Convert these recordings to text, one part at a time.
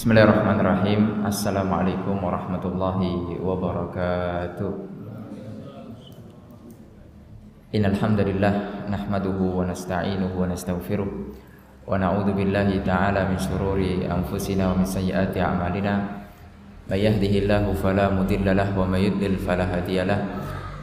Bismillahirrahmanirrahim. Assalamualaikum warahmatullahi wabarakatuh. Innal hamdalillah nahmaduhu wa nasta'inuhu wa nastaghfiruh wa na'udzu billahi ta'ala min shururi anfusina wa min sayyiati a'malina. May yahdihillahu fala mudilla lahu wa may yudlil fala hadiyalah.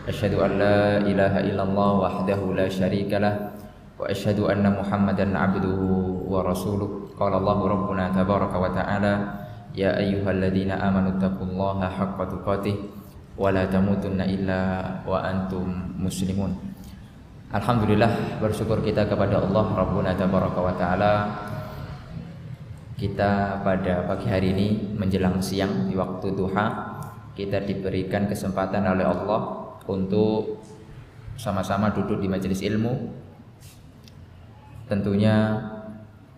Asyhadu an la ilaha illallah wahdahu la syarika lah wa asyhadu anna Muhammadan 'abduhu wa rasuluh. Qala Allahu rabbuna tabaraka wa ta'ala, ya ayyuhalladzina amanu taqullaha haqqa tuqatih wa la tamutunna illa wa antum muslimun. Alhamdulillah, bersyukur kita kepada Allah rabbuna tabaraka wa ta'ala. Kita pada pagi hari ini menjelang siang di waktu duha, kita diberikan kesempatan oleh Allah untuk sama-sama duduk di majelis ilmu. Tentunya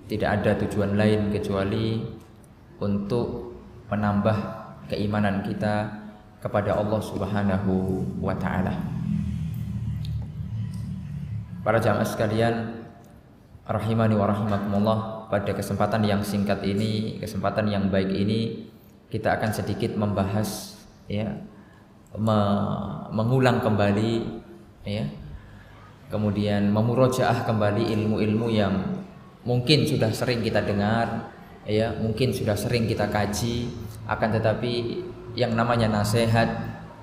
tidak ada tujuan lain kecuali untuk menambah keimanan kita kepada Allah Subhanahu wa ta'ala. Para jamaah sekalian rahimani wa rahimakumullah, pada kesempatan yang singkat ini, kesempatan yang baik ini, kita akan sedikit membahas mengulang kembali kemudian memurojaah kembali ilmu-ilmu yang mungkin sudah sering kita dengar, mungkin sudah sering kita kaji, akan tetapi yang namanya nasihat,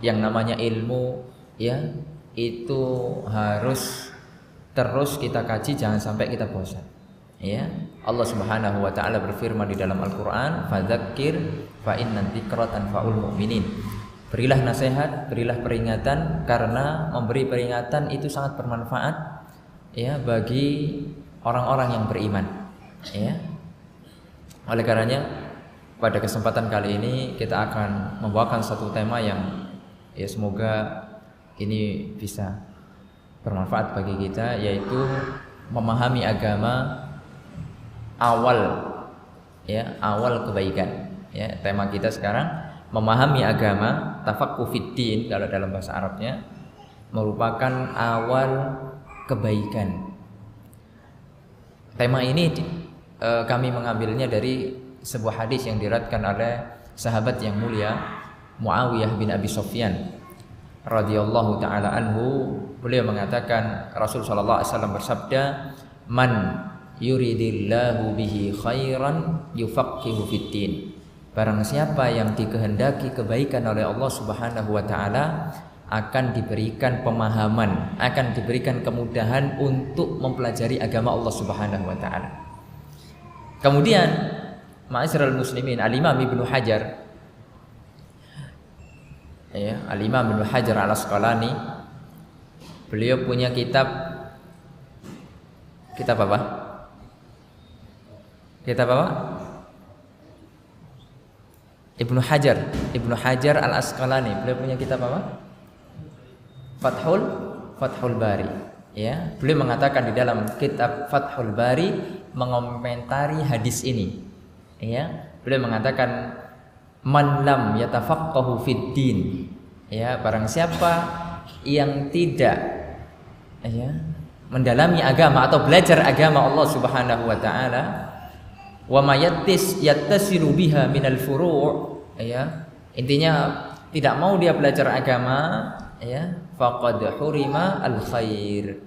yang namanya ilmu, itu harus terus kita kaji, jangan sampai kita bosan. Allah Subhanahu wa ta'ala berfirman di dalam Al-Qur'an, fadzakir fa inna dzikra tanfa'ul mu'minin. Berilah nasihat, berilah peringatan, karena memberi peringatan itu sangat bermanfaat bagi orang-orang yang beriman. Oleh karenanya pada kesempatan kali ini kita akan membawakan satu tema yang semoga ini bisa bermanfaat bagi kita, yaitu memahami agama awal kebaikan. Tema kita sekarang memahami agama, tafaqquh fiddin kalau dalam bahasa Arabnya, merupakan awal kebaikan. Tema ini kami mengambilnya dari sebuah hadis yang diriwayatkan oleh sahabat yang mulia Muawiyah bin Abi Sufyan radhiyallahu taala anhu. Beliau mengatakan, Rasul sallallahu alaihi wasallam bersabda, "Man yuridillahu bihi khairan yufaqihu fiddin." Barang siapa yang dikehendaki kebaikan oleh Allah Subhanahu wa taala, akan diberikan pemahaman, akan diberikan kemudahan untuk mempelajari agama Allah Subhanahu wa taala. Kemudian ma'asyiral muslimin, Al-Imam Ibnu Hajar Al-Imam Ibnu Hajar Al-Asqalani, beliau punya kitab apa? Kitab apa? Ibnu Hajar Al-Asqalani, beliau punya kitab apa? Fathul Bari. Beliau mengatakan di dalam kitab Fathul Bari mengomentari hadis ini. Beliau mengatakan, man lam yatafaqqahu fid din. Barang siapa yang tidak mendalami agama atau belajar agama Allah Subhanahu wa taala, wa yattasilu biha minal furu', intinya tidak mau dia belajar agama, faqad hurima al-khair.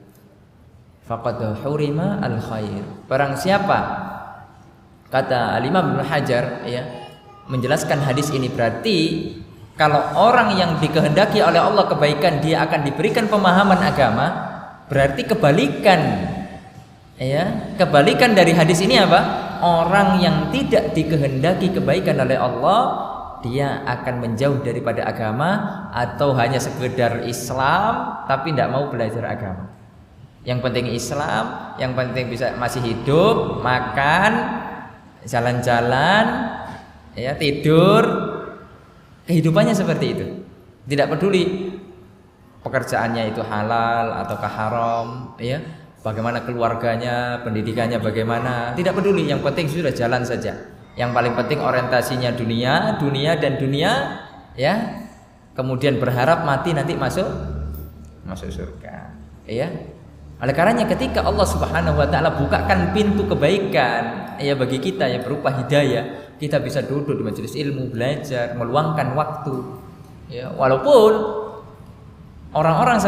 Barang siapa, kata Al-Imam Ibnu Hajar menjelaskan hadis ini, berarti kalau orang yang dikehendaki oleh Allah kebaikan, dia akan diberikan pemahaman agama. Berarti kebalikan dari hadis ini apa? Orang yang tidak dikehendaki kebaikan oleh Allah, dia akan menjauh daripada agama, atau hanya sekedar Islam tapi tidak mau belajar agama. Yang penting Islam, yang penting bisa masih hidup, makan, jalan-jalan, tidur, kehidupannya seperti itu. Tidak peduli pekerjaannya itu halal ataukah haram, bagaimana keluarganya, pendidikannya bagaimana, tidak peduli. Yang penting sudah jalan saja. Yang paling penting orientasinya dunia dan dunia, kemudian berharap mati nanti masuk surga. Oleh karenanya ketika Allah Subhanahu wa taala bukakan pintu kebaikan ya bagi kita yang berupa hidayah, kita bisa duduk di majelis ilmu, belajar, meluangkan waktu. Ya, walaupun orang-orang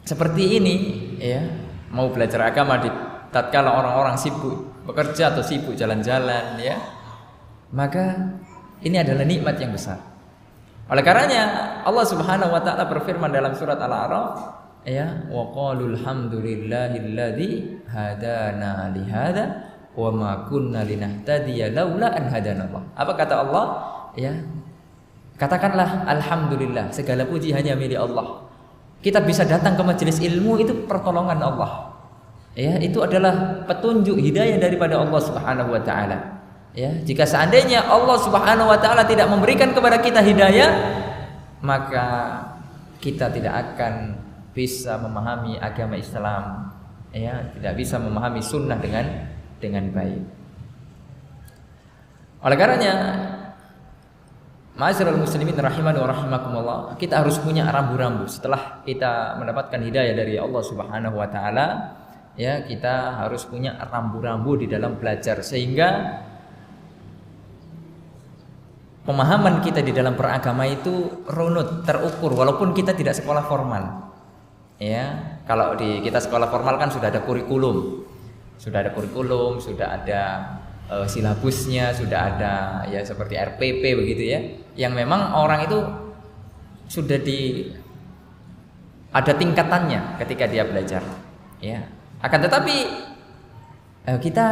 seperti ini ya, mau belajar agama di tatkala orang-orang sibuk bekerja atau sibuk jalan-jalan ya, maka ini adalah nikmat yang besar. Oleh karenanya Allah Subhanahu wa taala berfirman dalam surat Al-A'raf ya, wa qalul hamdulillahilladzi hadana li hadza wa ma kunna linahtadiya laula an hadanallah. Apa kata Allah? Ya. Katakanlah alhamdulillah, segala puji hanya milik Allah. Kita bisa datang ke majelis ilmu itu pertolongan Allah. Ya, itu adalah petunjuk hidayah daripada Allah Subhanahu wa taala. Ya, jika seandainya Allah Subhanahu wa taala tidak memberikan kepada kita hidayah, maka kita tidak akan bisa memahami agama Islam, ya, tidak bisa memahami sunnah dengan baik. Oleh karenanya, ma'asyiral muslimin rahimani wa rahimakumullah, kita harus punya rambu-rambu setelah kita mendapatkan hidayah dari Allah Subhanahu wa taala, ya, kita harus punya rambu-rambu di dalam belajar sehingga pemahaman kita di dalam beragama itu runut, terukur walaupun kita tidak sekolah formal. Ya, kalau di kita sekolah formal kan sudah ada kurikulum, sudah ada silabusnya, sudah ada ya seperti RPP begitu ya, yang memang orang itu sudah ada tingkatannya ketika dia belajar. Ya, akan tetapi kita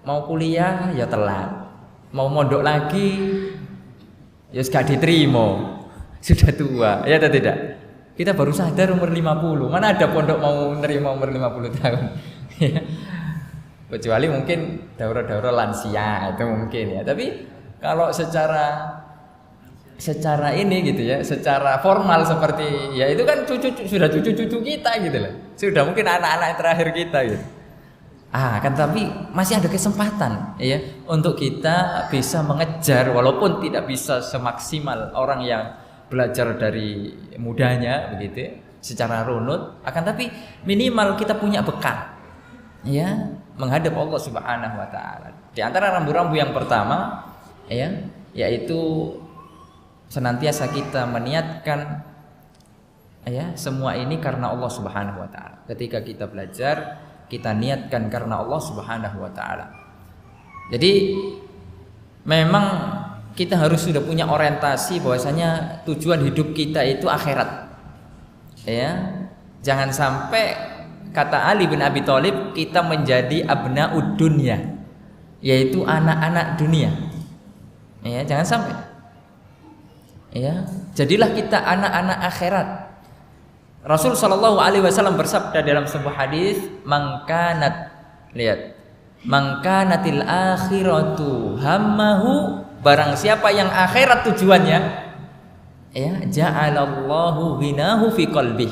mau kuliah ya telat, mau mondok lagi ya gak diterima, sudah tua, ya atau tidak? Kita baru sadar umur 50. Mana ada pondok mau menerima umur 50 tahun. Kecuali mungkin daurah-daurah lansia itu mungkin ya. Tapi kalau secara ini gitu ya, secara formal seperti ya itu kan sudah cucu-cucu kita gitu loh. Sudah mungkin anak-anak terakhir kita gitu. Kan tapi masih ada kesempatan ya untuk kita bisa mengejar walaupun tidak bisa semaksimal orang yang belajar dari mudanya begitu secara runut, akan tapi minimal kita punya bekal ya menghadap Allah Subhanahu wa taala. Di antara rambu-rambu yang pertama ya yaitu senantiasa kita meniatkan ya semua ini karena Allah Subhanahu wa taala. Ketika kita belajar, kita niatkan karena Allah Subhanahu wa taala. Jadi memang kita harus sudah punya orientasi bahwasanya tujuan hidup kita itu akhirat. Ya. Jangan sampai kata Ali bin Abi Thalib kita menjadi abnaud dunya, yaitu anak-anak dunia. Ya, jangan sampai. Ya, jadilah kita anak-anak akhirat. Rasul sallallahu alaihi wasallam bersabda dalam sebuah hadis, "Mangkanatil akhiratu hammahu." Barang siapa yang akhirat tujuannya, ya, ja'alallahu ghinahu fi qalbih.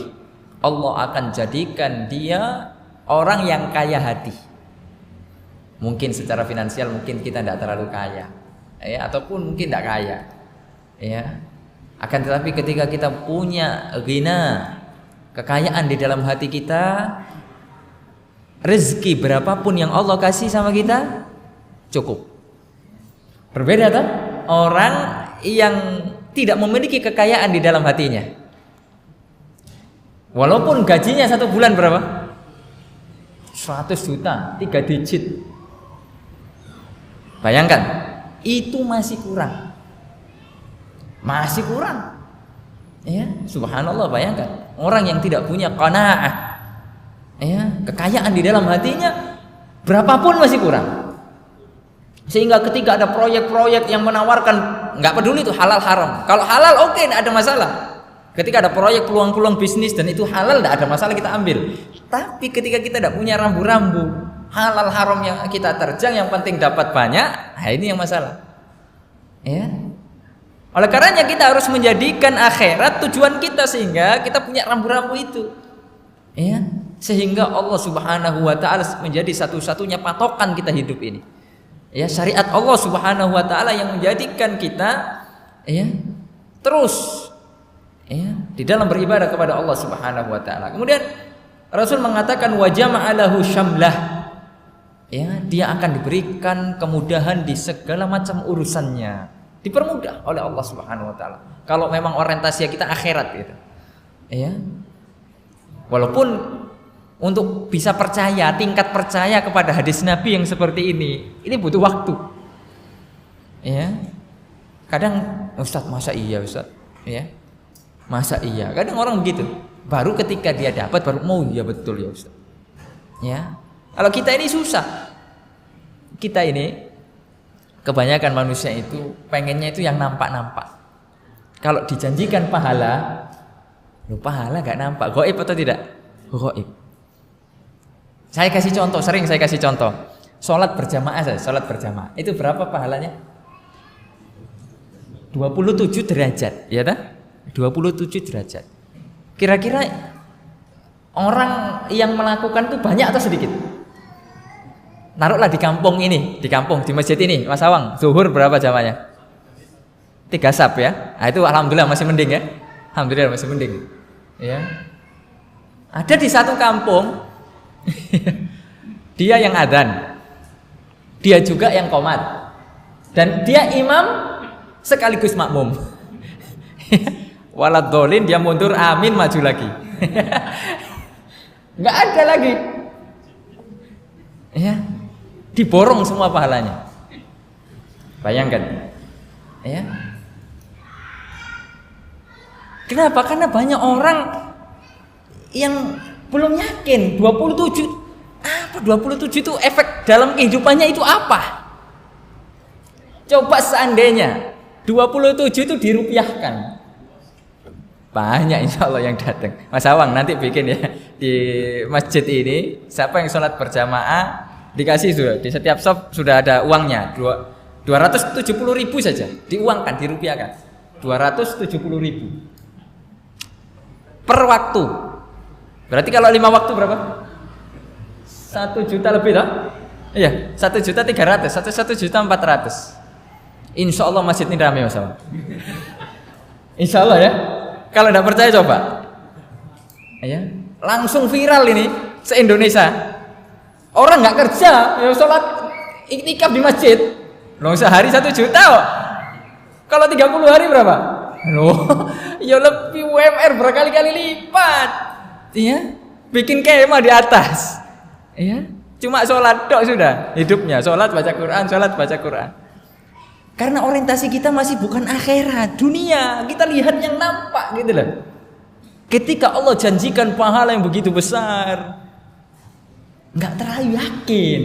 Allah akan jadikan dia orang yang kaya hati. Mungkin secara finansial mungkin kita tidak terlalu kaya, ya, ataupun mungkin tidak kaya, ya. Akan tetapi ketika kita punya ghina, kekayaan di dalam hati kita, rezeki berapapun yang Allah kasih sama kita cukup. Berbeda kan orang yang tidak memiliki kekayaan di dalam hatinya. Walaupun gajinya 1 bulan berapa? 100 juta, 3 digit. Bayangkan, itu masih kurang. Masih kurang. Ya, subhanallah, bayangkan. Orang yang tidak punya qanaah, ya, kekayaan di dalam hatinya berapapun masih kurang. Sehingga ketika ada proyek-proyek yang menawarkan, nggak peduli itu halal haram. Kalau halal oke, tidak ada masalah. Ketika ada proyek peluang-peluang bisnis dan itu halal, tidak ada masalah kita ambil. Tapi ketika kita tidak punya rambu-rambu halal haram yang kita terjang, yang penting dapat banyak, nah ini yang masalah. Ya. Oleh karenanya kita harus menjadikan akhirat tujuan kita sehingga kita punya rambu-rambu itu. Ya. Sehingga Allah Subhanahu wa taala menjadi satu-satunya patokan kita hidup ini. Ya, syariat Allah Subhanahu wa taala yang menjadikan kita ya terus ya di dalam beribadah kepada Allah Subhanahu wa taala. Kemudian Rasul mengatakan wa jama'alahu syamlah. Ya, dia akan diberikan kemudahan di segala macam urusannya, dipermudah oleh Allah Subhanahu wa taala. Kalau memang orientasi kita akhirat gitu. Ya. Walaupun untuk bisa percaya, tingkat percaya kepada hadis Nabi yang seperti ini butuh waktu. Ya. Kadang Ustaz, masa iya Ustaz? Ya. Masa iya? Kadang orang begitu. Baru ketika dia dapat baru mau iya betul ya Ustaz. Ya. Kalau kita ini susah. Kita ini kebanyakan manusia itu pengennya itu yang nampak-nampak. Kalau dijanjikan pahala, pahala gak nampak. Gaib atau tidak? Gaib. Saya kasih contoh, sering saya kasih contoh. Sholat berjamaah saja, sholat berjamaah. Itu berapa pahalanya? 27 derajat, ya dah? 27 derajat. Kira-kira orang yang melakukan itu banyak atau sedikit? Naruhlah di kampung ini, di masjid ini, Mas Awang, zuhur berapa jamanya? 3 sab ya. Nah, itu alhamdulillah masih mending ya. Alhamdulillah masih mending. Ya. Ada di satu kampung dia yang adzan. Dia juga yang qomat. Dan dia imam sekaligus makmum. Waladhdallin, dia mundur amin maju lagi. Enggak ada lagi. Ya. Diborong semua pahalanya. Bayangkan. Ya. Kenapa? Karena banyak orang yang belum yakin 27 apa 27 itu efek dalam kehidupannya itu apa? Coba seandainya 27 itu dirupiahkan. Banyak insya Allah yang datang. Mas Awang nanti bikin ya di masjid ini, siapa yang sholat berjamaah dikasih sudah, di setiap shop sudah ada uangnya 270.000 saja, diuangkan, dirupiahkan 270.000 per waktu. Berarti kalau 5 waktu berapa? 1 juta lebih lah. Iya, 1.300.000, 1.400.000. Insya Allah masjid ini ramai Mas Awang. Insya Allah ya. Kalau tidak percaya coba. Ya, langsung viral ini se-Indonesia. Orang nggak kerja, ya sholat iktikaf di masjid. Loh, sehari 1 juta kok. Kalau 30 hari berapa? Loh, ya lebih UMR berkali-kali lipat. Iya, bikin kemah di atas. Iya, cuma sholat dok sudah hidupnya. Sholat baca Quran, sholat baca Quran. Karena orientasi kita masih bukan akhirat, dunia. Kita lihat yang nampak gitu loh. Ketika Allah janjikan pahala yang begitu besar, nggak terlalu yakin.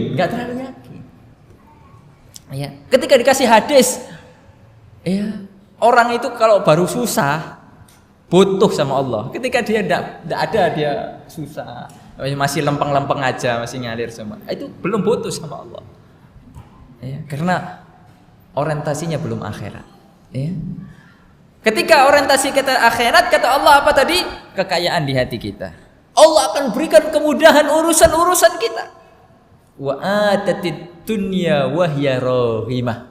Ya, ketika dikasih hadis, ya, orang itu kalau baru susah butuh sama Allah. Ketika dia tidak ada, dia susah, masih lempeng-lempeng aja, masih ngalir sama. Itu belum butuh sama Allah. Ya, karena orientasinya belum akhirat. Ya. Ketika orientasi kita akhirat, kata Allah apa tadi? Kekayaan di hati kita. Allah akan berikan kemudahan urusan-urusan kita. Wa atatid dunya wa hiya rahimah.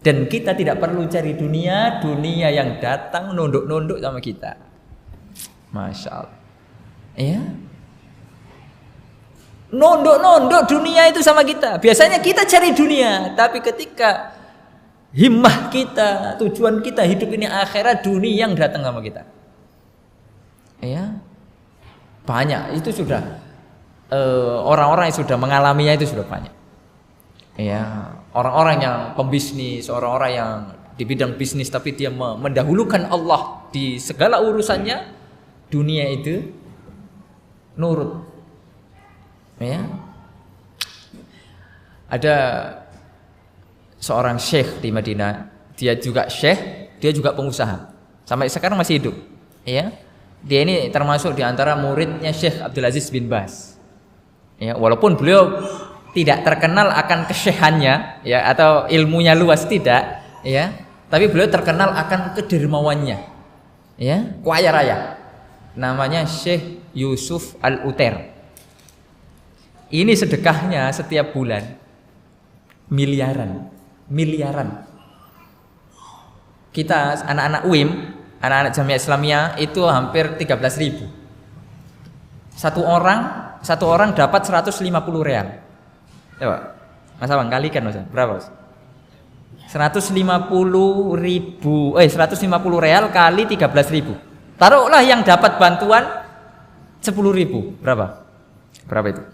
Dan kita tidak perlu cari dunia yang datang nunduk-nunduk sama kita. Masya Allah. Ya. Nunduk-nunduk dunia itu sama kita. Biasanya kita cari dunia, tapi ketika himmah kita, tujuan kita hidup ini akhirat, dunia yang datang sama kita. Ya. Banyak itu sudah orang-orang yang sudah mengalaminya itu sudah banyak. Ya, orang-orang yang pembisnis, orang-orang yang di bidang bisnis tapi dia mendahulukan Allah di segala urusannya, dunia itu nurut. Ya. Ada seorang syekh di Madinah, dia juga syekh, dia juga pengusaha. Sampai sekarang masih hidup. Ya. Dia ini termasuk di antara muridnya Syekh Abdul Aziz bin Baz. Ya, walaupun beliau tidak terkenal akan kesyekhannya, ya, atau ilmunya luas tidak, ya, tapi beliau terkenal akan kedermawannya, ya, kaya raya. Namanya Syekh Yusuf Al-Uter. Ini sedekahnya setiap bulan miliaran. Kita anak-anak UIM, anak-anak Jamiah Islamiyah itu hampir 13.000. Satu orang dapat 150 real. Coba, Mas Abang kalikan Mas. Berapa Mas? 150 real kali 13.000. Taruhlah yang dapat bantuan 10.000. Berapa? Berapa itu?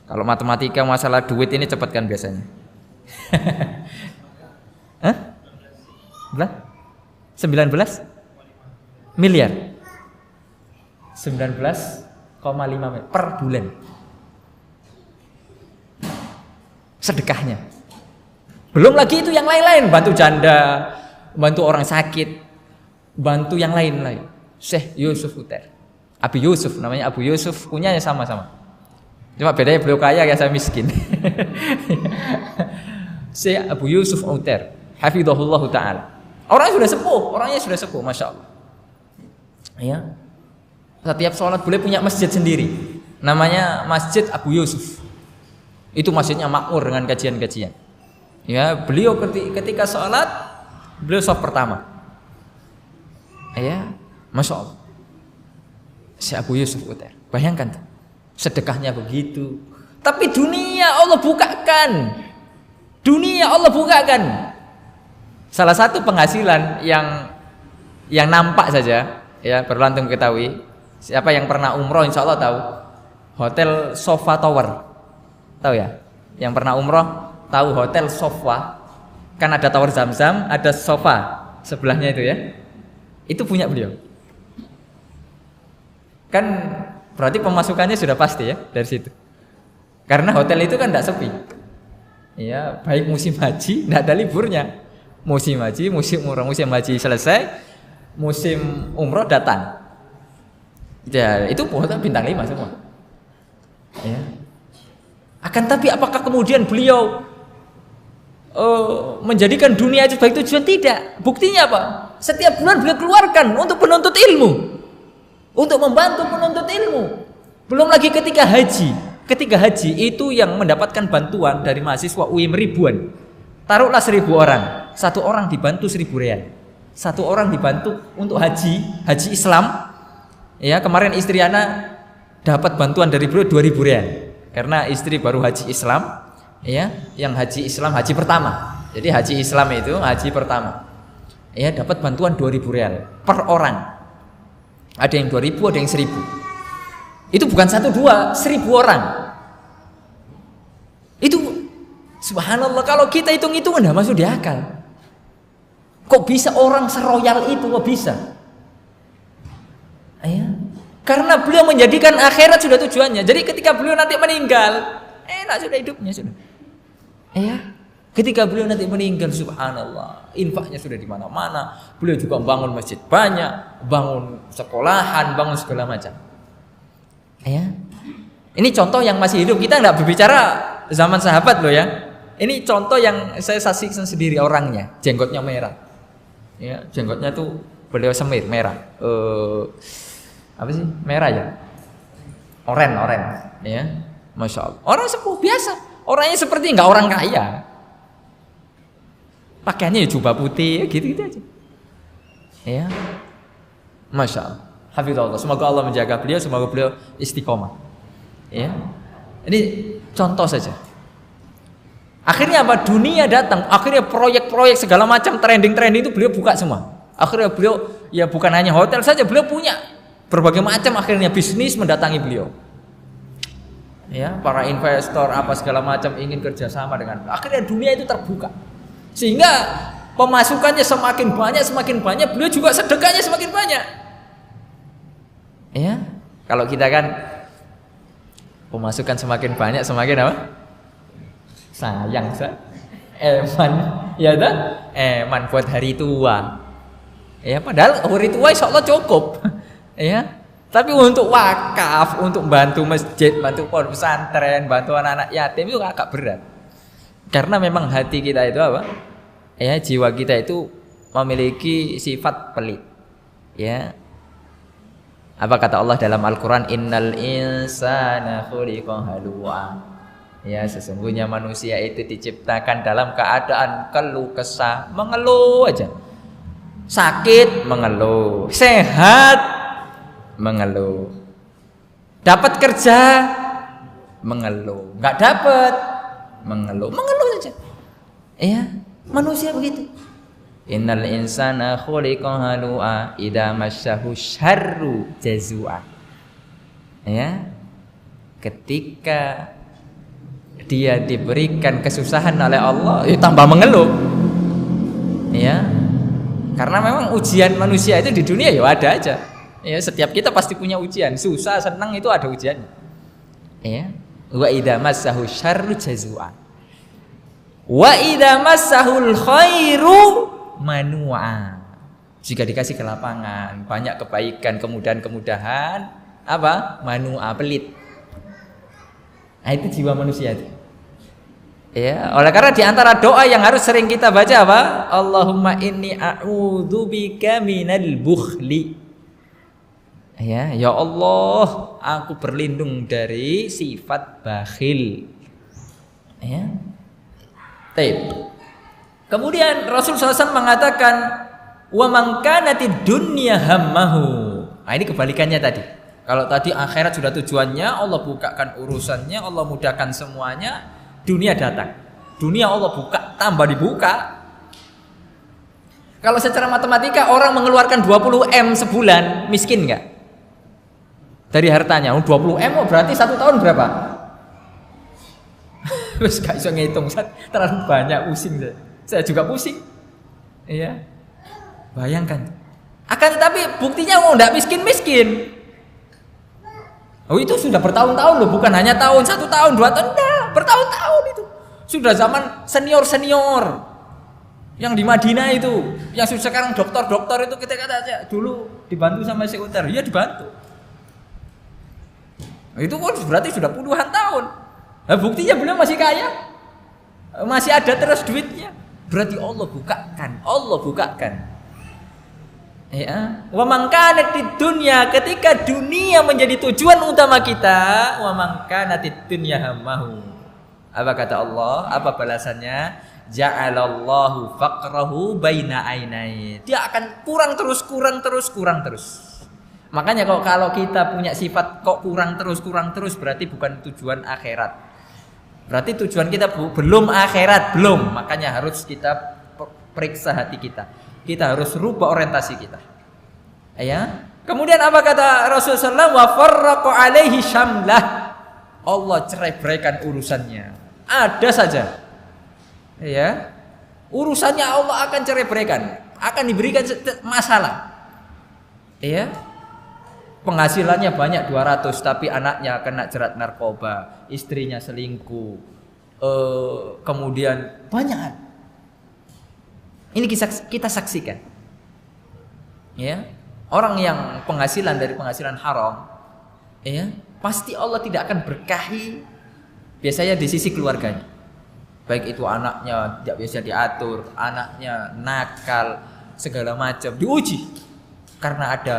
Kalau matematika masalah duit ini cepat kan biasanya. Hah? 19 miliar. 19,5 per bulan. Sedekahnya. Belum lagi itu yang lain-lain, bantu janda, bantu orang sakit, bantu yang lain-lain. Syekh Yusuf Uter, Abi Yusuf namanya, Abu Yusuf, punyanya sama-sama. Cuma bedanya beliau kaya ya saya miskin. Syekh Abu Yusuf Uter, hafizahullah taala. Orangnya sudah sepuh, masya Allah. Ya. Setiap sholat beliau punya masjid sendiri, namanya Masjid Abu Yusuf. Itu masjidnya makmur dengan kajian-kajian. Ya, beliau ketika sholat beliau shaf pertama. Ya, masya Allah. Si Abu Yusuf Uter, bayangkan tuh, sedekahnya begitu. Tapi dunia Allah bukakan. Salah satu penghasilan yang nampak saja, ya perlu antum ketahui. Siapa yang pernah umroh insya Allah tahu. Hotel Sofa Tower. Tahu ya? Yang pernah umroh tahu Hotel Sofa. Kan ada tower Zam-Zam, ada sofa sebelahnya itu ya. Itu punya beliau. Kan berarti pemasukannya sudah pasti ya dari situ. Karena hotel itu kan tidak sepi. Ya, baik musim haji tidak ada liburnya. Musim haji, musim umroh, musim haji selesai, musim umroh datang. Ya, itu hotel bintang 5 semua. Ya. Akan tapi apakah kemudian beliau menjadikan dunia itu sebagai tujuan? Tidak. Buktinya apa? Setiap bulan beliau keluarkan untuk penuntut ilmu, untuk membantu penuntut ilmu. Belum lagi ketika haji. Ketika haji itu yang mendapatkan bantuan dari mahasiswa UIM ribuan. Taruhlah 1.000 orang, satu orang dibantu 1.000 real. Satu orang dibantu untuk haji Islam. Ya, kemarin istri Ana dapat bantuan dari beliau 2.000 real. Karena istri baru haji Islam, ya, yang haji Islam haji pertama. Jadi haji Islam itu haji pertama. Ya, dapat bantuan 2.000 real per orang. Ada yang 2.000, ada yang 1.000. Itu bukan 1, 2, 1.000 orang. Itu subhanallah, kalau kita hitung-hitung enggak masuk di akal. Kok bisa orang seroyal itu, kok bisa? Ya. Karena beliau menjadikan akhirat sudah tujuannya. Jadi ketika beliau nanti meninggal, enak sudah hidupnya sudah. Ya. Ketika beliau nanti meninggal, subhanallah, infaknya sudah di mana-mana. Beliau juga bangun masjid banyak, bangun sekolahan, bangun segala macam. Ya. Ini contoh yang masih hidup. Kita enggak berbicara zaman sahabat loh ya. Ini contoh yang saya saksikan sendiri orangnya, jenggotnya merah. Ya, jenggotnya tuh beliau semir merah. Apa sih? Merah ya? Oren, ya. Masya Allah. Orang sepuh biasa. Orangnya seperti enggak orang kaya. Pakaiannya ya jubah putih, gitu-gitu aja. Ya. Masya Allah. Hafizallah. Semoga Allah menjaga beliau, semoga beliau istiqomah. Ya. Ini contoh saja. Akhirnya apa? Dunia datang. Akhirnya proyek-proyek segala macam trending itu beliau buka semua. Akhirnya beliau ya bukan hanya hotel saja, beliau punya berbagai macam akhirnya bisnis mendatangi beliau. Ya, para investor apa segala macam ingin kerjasama dengan. Akhirnya dunia itu terbuka. Sehingga pemasukannya semakin banyak, beliau juga sedekahnya semakin banyak. Ya, kalau kita kan pemasukan semakin banyak semakin apa? Sayang, eman, ya dah, eman buat hari tua. Ya, padahal hari tua insya Allah cukup. Ya, tapi untuk wakaf, untuk bantu masjid, bantu pondok pesantren, bantu anak-anak yatim itu agak berat. Karena memang hati kita itu apa? Ya, jiwa kita itu memiliki sifat pelit. Ya. Apa kata Allah dalam Al-Qur'an? Innal insana khuliqa halu'a. Ya, sesungguhnya manusia itu diciptakan dalam keadaan keluh kesah, mengeluh aja. Sakit mengeluh, sehat mengeluh. Dapat kerja mengeluh, nggak dapat mengeluh saja. Ya, manusia begitu. Innal insana khuliqa halu'a idza massahu syarru jazua. Ya. Ketika dia diberikan kesusahan oleh Allah, ya tambah mengeluh. Ya. Karena memang ujian manusia itu di dunia ya ada aja. Ya, setiap kita pasti punya ujian, susah, senang itu ada ujiannya. Ya. Wa idza massahu syarru jazua. Wa idza massahul khairu manua. Jika dikasih kelapangan, banyak kebaikan, kemudahan-kemudahan, apa? Manua, pelit. Nah, itu jiwa manusia itu. Ya, oleh karena di antara doa yang harus sering kita baca apa? Allahumma inni a'udzubika minal bukhli. Ya Allah, aku berlindung dari sifat bakhil. Ya. Taib. Kemudian Rasul SAW mengatakan, wa man kanatid dunya hammahu. Nah, ini kebalikannya tadi. Kalau tadi akhirat sudah tujuannya, Allah bukakan urusannya, Allah mudahkan semuanya, dunia datang. Dunia Allah buka, tambah dibuka. Kalau secara matematika orang mengeluarkan 20 M sebulan, miskin enggak? Dari hartanya, 20 M berarti 1 tahun berapa? Wes gak bisa ngitung, terlalu banyak, pusing saya juga pusing. Iya. Bayangkan. Akan tetapi buktinya enggak miskin-miskin. Oh, itu sudah bertahun-tahun loh, bukan hanya tahun, 1 tahun, 2 tahun, enggak, bertahun-tahun itu. Sudah zaman senior-senior. Yang di Madinah itu, yang sekarang dokter-dokter itu kita kata aja, dulu dibantu sama Syekh Utar, ya dibantu. Itu kan berarti sudah puluhan tahun. Nah, buktinya beliau masih kaya, masih ada terus duitnya. Berarti Allah bukakan. Ya, wa man kanatid dunya, ketika dunia menjadi tujuan utama kita, wa man kanatid dunya hammahu. Apa kata Allah? Apa balasannya? Ja'alallahu faqrahu baina ainai. Dia akan kurang terus. Makanya kalau kita punya sifat kok kurang terus berarti bukan tujuan akhirat. Berarti tujuan kita belum akhirat, belum. Makanya harus kita periksa hati kita. Kita harus rubah orientasi kita. Ya. Kemudian apa kata Rasulullah? Wa farraqa alaihi syamlah. Allah cerai-beraikan urusannya. Ada saja. Ya. Urusannya Allah akan cerai-beraikan, akan diberikan masalah. Ya. Penghasilannya banyak 200, tapi anaknya kena jerat narkoba, istrinya selingkuh, kemudian banyak. Ini kita saksikan. Ya, orang yang penghasilan dari penghasilan haram, ya, pasti Allah tidak akan berkahi. Biasanya di sisi keluarganya, baik itu anaknya tidak bisa diatur, anaknya nakal, segala macam diuji karena ada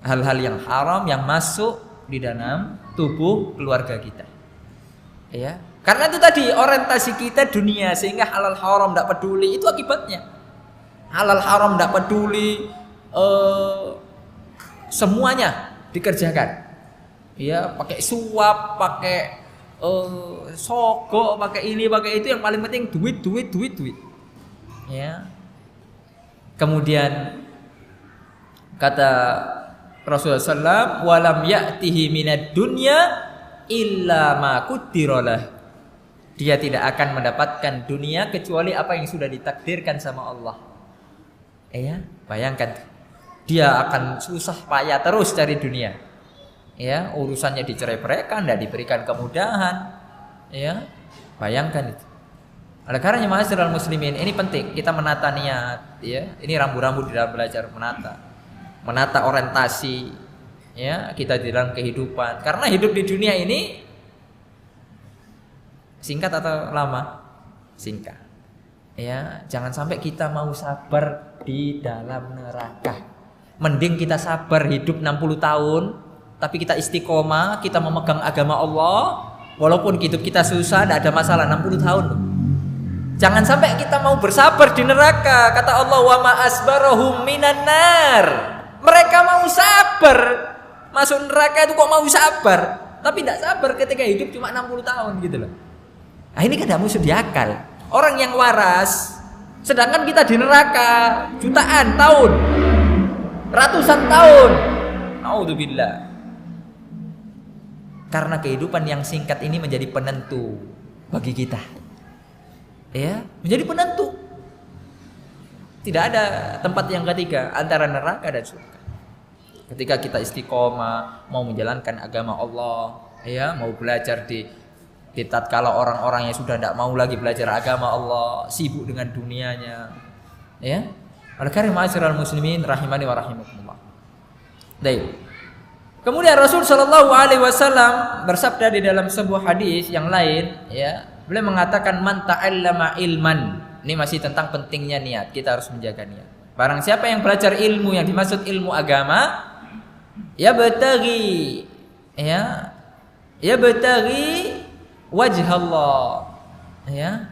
hal-hal yang haram yang masuk di dalam tubuh keluarga kita. Ya. Karena itu tadi orientasi kita dunia, sehingga halal haram tidak peduli, itu akibatnya. Halal haram tidak peduli, semuanya dikerjakan. Ya, pakai suap, pakai sogok, pakai ini, pakai itu, yang paling penting duit. Ya. Kemudian kata Rasulullah SAW, walam ya'tihi minad dunya illa ma quddirolah. Dia tidak akan mendapatkan dunia kecuali apa yang sudah ditakdirkan sama Allah. Ya, bayangkan, dia akan susah payah terus cari dunia. Ya, urusannya dicerai-beraikan, tidak diberikan kemudahan. Ya, bayangkan itu. Oleh karenanya ma'asyiral muslimin, ini penting kita menata niat. Ya, ini rambu-rambu di dalam belajar menata orientasi, ya, kita di dalam kehidupan. Karena hidup di dunia ini singkat atau lama? Singkat. Ya, jangan sampai kita mau sabar di dalam neraka. Mending kita sabar hidup 60 tahun, tapi kita istiqomah, kita memegang agama Allah, walaupun hidup kita susah, tidak ada masalah, 60 tahun loh. Jangan sampai kita mau bersabar di neraka. Kata Allah, wa ma asbarahum minan nar. Mereka mau sabar masuk neraka itu kok mau sabar, tapi tidak sabar ketika hidup cuma 60 tahun gitu loh. Nah, ini kan tidak masuk di akal. Orang yang waras, sedangkan kita di neraka jutaan tahun, ratusan tahun. Naudzubillah. Karena kehidupan yang singkat ini menjadi penentu bagi kita. Ya, menjadi penentu. Tidak ada tempat yang ketiga antara neraka dan surga. Ketika kita istiqomah mau menjalankan agama Allah, ya, mau belajar di tatkala orang-orang yang sudah tidak mau lagi belajar agama Allah, sibuk dengan dunianya, ya. Oleh karena ma'asyiral muslimin rahimani wa rahimakumullah. Baik. Kemudian Rasul Shallallahu Alaihi Wasallam bersabda di dalam sebuah hadis yang lain, ya, beliau mengatakan man ta'allama ilman. Ini masih tentang pentingnya niat. Kita harus menjaga niat. Barang siapa yang belajar ilmu yang dimaksud ilmu agama, ya betagi, ya betagi wajh Allah, ya.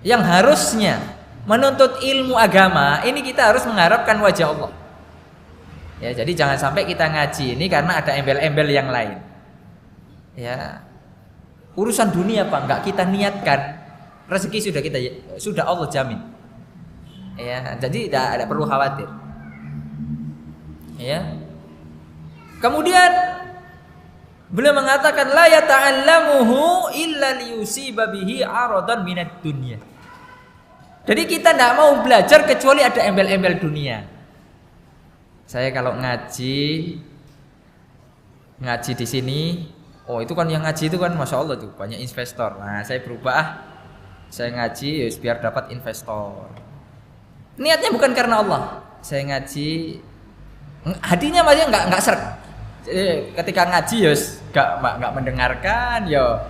Yang harusnya menuntut ilmu agama ini kita harus mengharapkan wajah Allah. Ya, jadi jangan sampai kita ngaji ini karena ada embel-embel yang lain. Ya. Urusan dunia apa enggak kita niatkan, rezeki sudah Allah jamin. Ya, jadi tidak perlu khawatir. Ya. Kemudian beliau mengatakan la yata'allamuhu illa liyusiba bihi 'aradan minad dunya. Jadi kita tidak mau belajar kecuali ada embel-embel dunia. Saya kalau ngaji di sini, oh itu kan yang ngaji itu kan masya Allah tuh banyak investor. Nah saya berubah, saya ngaji ya biar dapat investor. Niatnya bukan karena Allah. Saya ngaji, hatinya masih nggak seret. Jadi ketika ngaji ya nggak mendengarkan, ya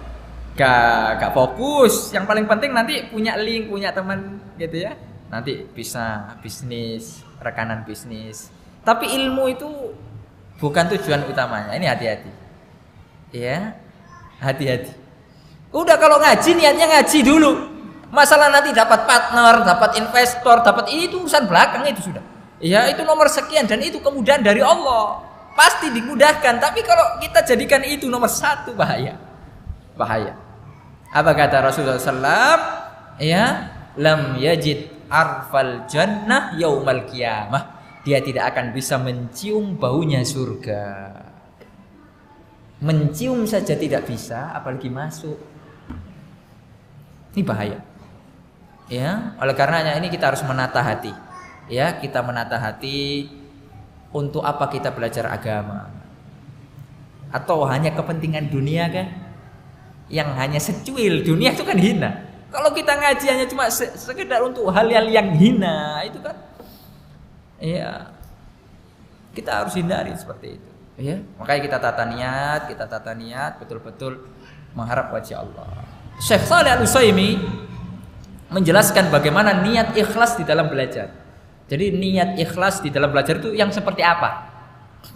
nggak fokus. Yang paling penting nanti punya link, punya teman gitu ya. Nanti bisa bisnis, rekanan bisnis. Tapi ilmu itu bukan tujuan utamanya. Ini hati-hati. Ya, hati-hati. Udah kalau ngaji niatnya ngaji dulu. Masalah nanti dapat partner, dapat investor, dapat itu urusan belakang itu sudah. Ya, itu nomor sekian dan itu kemudahan dari Allah. Pasti dimudahkan. Tapi kalau kita jadikan itu nomor satu bahaya. Bahaya. Apa kata Rasulullah SAW? Ya, lam yajid arfal jannah yaumal qiyamah. Dia tidak akan bisa mencium baunya surga. Mencium saja tidak bisa, apalagi masuk. Ini bahaya. Ya, oleh karenanya ini kita harus menata hati. Ya, kita menata hati untuk apa kita belajar agama? Atau hanya kepentingan dunia kan? Yang hanya secuil, dunia itu kan hina. Kalau kita ngaji hanya cuma sekedar untuk hal-hal yang hina, itu kan ya, kita harus hindari seperti itu. Ya, makanya kita tata niat betul-betul mengharap wajah Allah. Syekh Shalih Al-Utsaimin menjelaskan bagaimana niat ikhlas di dalam belajar. Jadi niat ikhlas di dalam belajar itu yang seperti apa?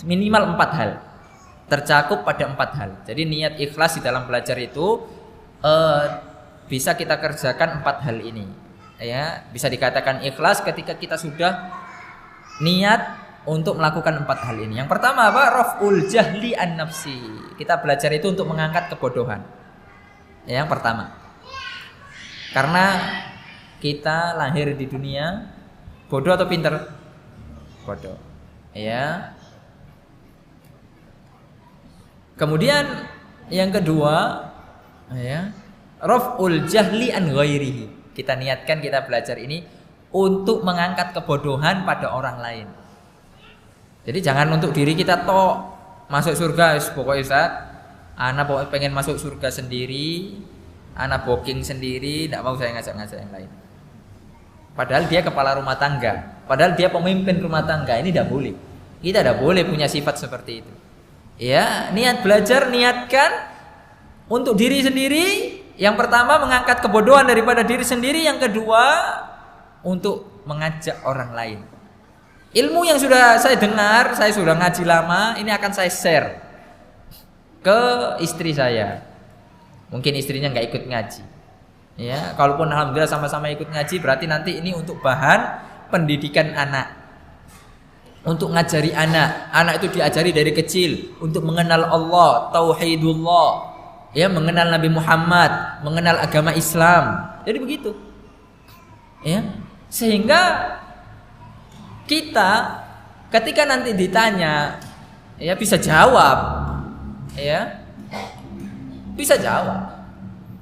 Minimal 4 hal. Tercakup pada 4 hal. Jadi niat ikhlas di dalam belajar itu bisa kita kerjakan 4 hal ini. Ya, bisa dikatakan ikhlas ketika kita sudah niat untuk melakukan 4 hal ini. Yang pertama apa? Raf'ul jahli an nafsi. Kita belajar itu untuk mengangkat kebodohan. Yang pertama. Karena kita lahir di dunia bodoh atau pinter? Bodoh. Ya. Kemudian yang kedua, ya, raf'ul jahli an ghairihi. Kita niatkan kita belajar ini untuk mengangkat kebodohan pada orang lain. Jadi jangan untuk diri kita tok. Masuk surga pokoknya Ustaz, ana pokoknya pengen masuk surga sendiri, ana booking sendiri, tidak mau saya ngajak-ngajak yang lain. Padahal dia kepala rumah tangga, padahal dia pemimpin rumah tangga. Ini tidak boleh. Kita tidak boleh punya sifat seperti itu. Ya, niat belajar niatkan untuk diri sendiri. Yang pertama mengangkat kebodohan daripada diri sendiri, yang kedua untuk mengajak orang lain. Ilmu yang sudah saya dengar, saya sudah ngaji lama, ini akan saya share ke istri saya. Mungkin istrinya nggak ikut ngaji. Ya, kalaupun alhamdulillah sama-sama ikut ngaji, berarti nanti ini untuk bahan pendidikan anak. untuk ngajari anak itu diajari dari kecil untuk mengenal Allah, tauhidullah, ya, mengenal Nabi Muhammad, mengenal agama Islam. Jadi begitu, ya, sehingga kita ketika nanti ditanya, ya, bisa jawab, ya, bisa jawab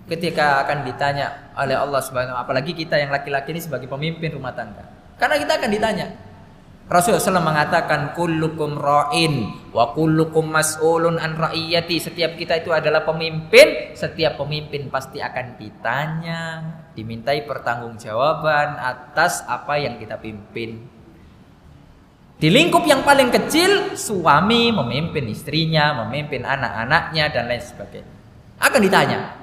ketika akan ditanya oleh Allah Subhanahu wa taala, apalagi kita yang laki-laki ini sebagai pemimpin rumah tangga, karena kita akan ditanya. Rasulullah SAW mengatakan kullukum ra'in wa kullukum mas'ulun an ra'iyati. Setiap kita itu adalah pemimpin, setiap pemimpin pasti akan ditanya, dimintai pertanggungjawaban atas apa yang kita pimpin. Di lingkup yang paling kecil, suami memimpin istrinya, memimpin anak-anaknya dan lain sebagainya. Akan ditanya,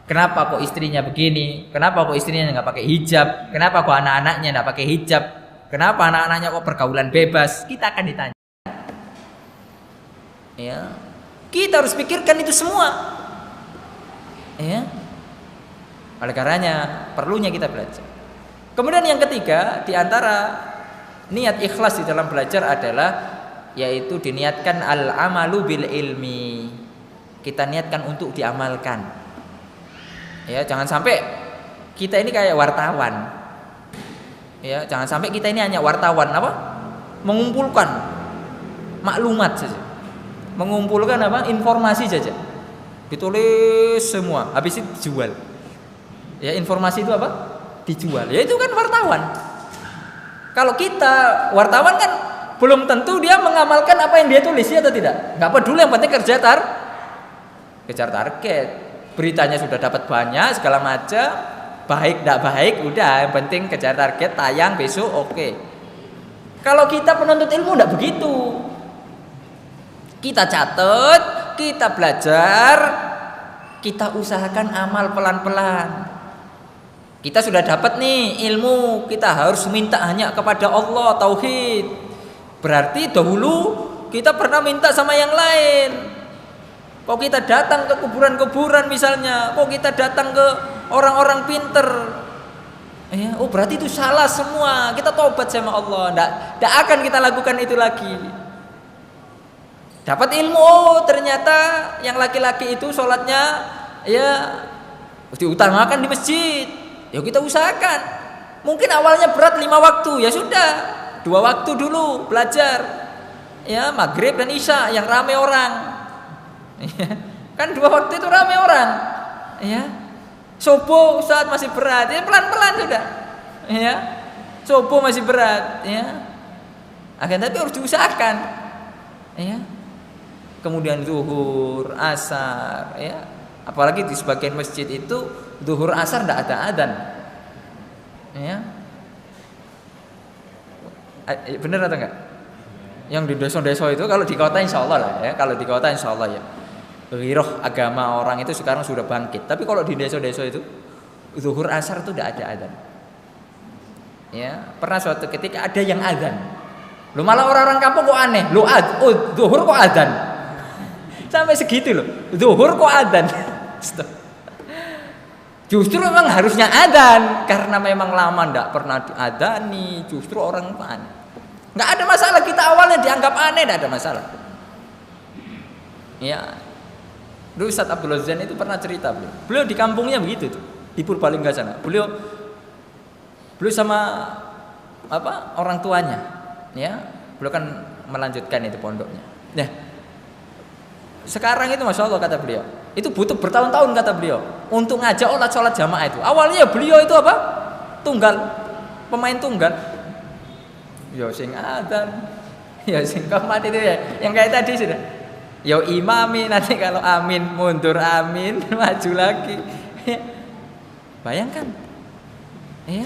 kenapa kok istrinya begini? Kenapa kok istrinya nggak pakai hijab? Kenapa kok anak-anaknya nggak pakai hijab? Kenapa anak-anaknya kok pergaulan bebas? Kita akan ditanya. Ya, kita harus pikirkan itu semua. Ya, oleh karenanya perlunya kita belajar. Kemudian yang ketiga, di antara niat ikhlas di dalam belajar adalah yaitu diniatkan al-amalu bil ilmi. Kita niatkan untuk diamalkan. Ya, jangan sampai kita ini kayak wartawan. Ya, jangan sampai kita ini hanya wartawan apa? Mengumpulkan maklumat saja. Mengumpulkan apa? Informasi saja. Ditulis semua, habis itu dijual. Ya, informasi itu apa? Dijual. Ya itu kan wartawan. Kalau kita wartawan kan belum tentu dia mengamalkan apa yang dia tulis, ya atau tidak? Enggak peduli, yang penting kejar target. Beritanya sudah dapat banyak segala macam. Baik tidak baik udah, yang penting kejar target, tayang besok, oke. Kalau kita penuntut ilmu tidak begitu. Kita catat, kita belajar, kita usahakan amal pelan-pelan. Kita sudah dapat nih ilmu, kita harus minta hanya kepada Allah, tauhid. Berarti dahulu kita pernah minta sama yang lain. Kok kita datang ke kuburan-kuburan misalnya, kok kita datang ke orang-orang pinter, ya, oh berarti itu salah semua. Kita tobat sama Allah, tidak akan kita lakukan itu lagi. Dapat ilmu, oh ternyata yang laki-laki itu sholatnya ya diutamakan di masjid, ya kita usahakan. Mungkin awalnya berat 5 waktu, ya sudah 2 waktu dulu belajar, ya maghrib dan isya yang rame orang, kan 2 waktu itu rame orang, ya. Subuh saat masih berat, ya pelan-pelan sudah, ya. Subuh masih berat, ya. Akan tapi harus diusahakan, ya. Kemudian zuhur, asar, ya. Apalagi di sebagian masjid itu zuhur asar tidak ada adzan, ya. Benar atau enggak? Yang di desa-desa itu, kalau di kota insya Allah lah, ya. Kalau di kota insya Allah ya. Ghiroh agama orang itu sekarang sudah bangkit. Tapi kalau di desa-desa itu zuhur asar itu tidak ada adzan. Ya, pernah suatu ketika ada yang adzan. Lu malah orang-orang kampung kok aneh. Lu zuhur kok adzan. Sampai segitu loh. Zuhur kok adzan. Justru memang harusnya adzan karena memang lama ndak pernah diadzani, justru orang aneh. Enggak ada masalah, kita awalnya dianggap aneh, enggak ada masalah. Ya. Dulu Ustaz Abdul Aziz itu pernah cerita beliau di kampungnya begitu tuh, di Purbalingga sana. Beliau sama apa orang tuanya, ya. Beliau kan melanjutkan itu pondoknya. Nah, sekarang itu masya Allah kata beliau, itu butuh bertahun-tahun kata beliau untuk ngajak orang sholat jamaah itu. Awalnya beliau itu apa? Tunggal, pemain tunggal. Ya sing adzan, ya sing komat itu ya, yang kayak tadi sudah. Ya imami, nanti kalau amin mundur amin, maju lagi. Bayangkan, ya.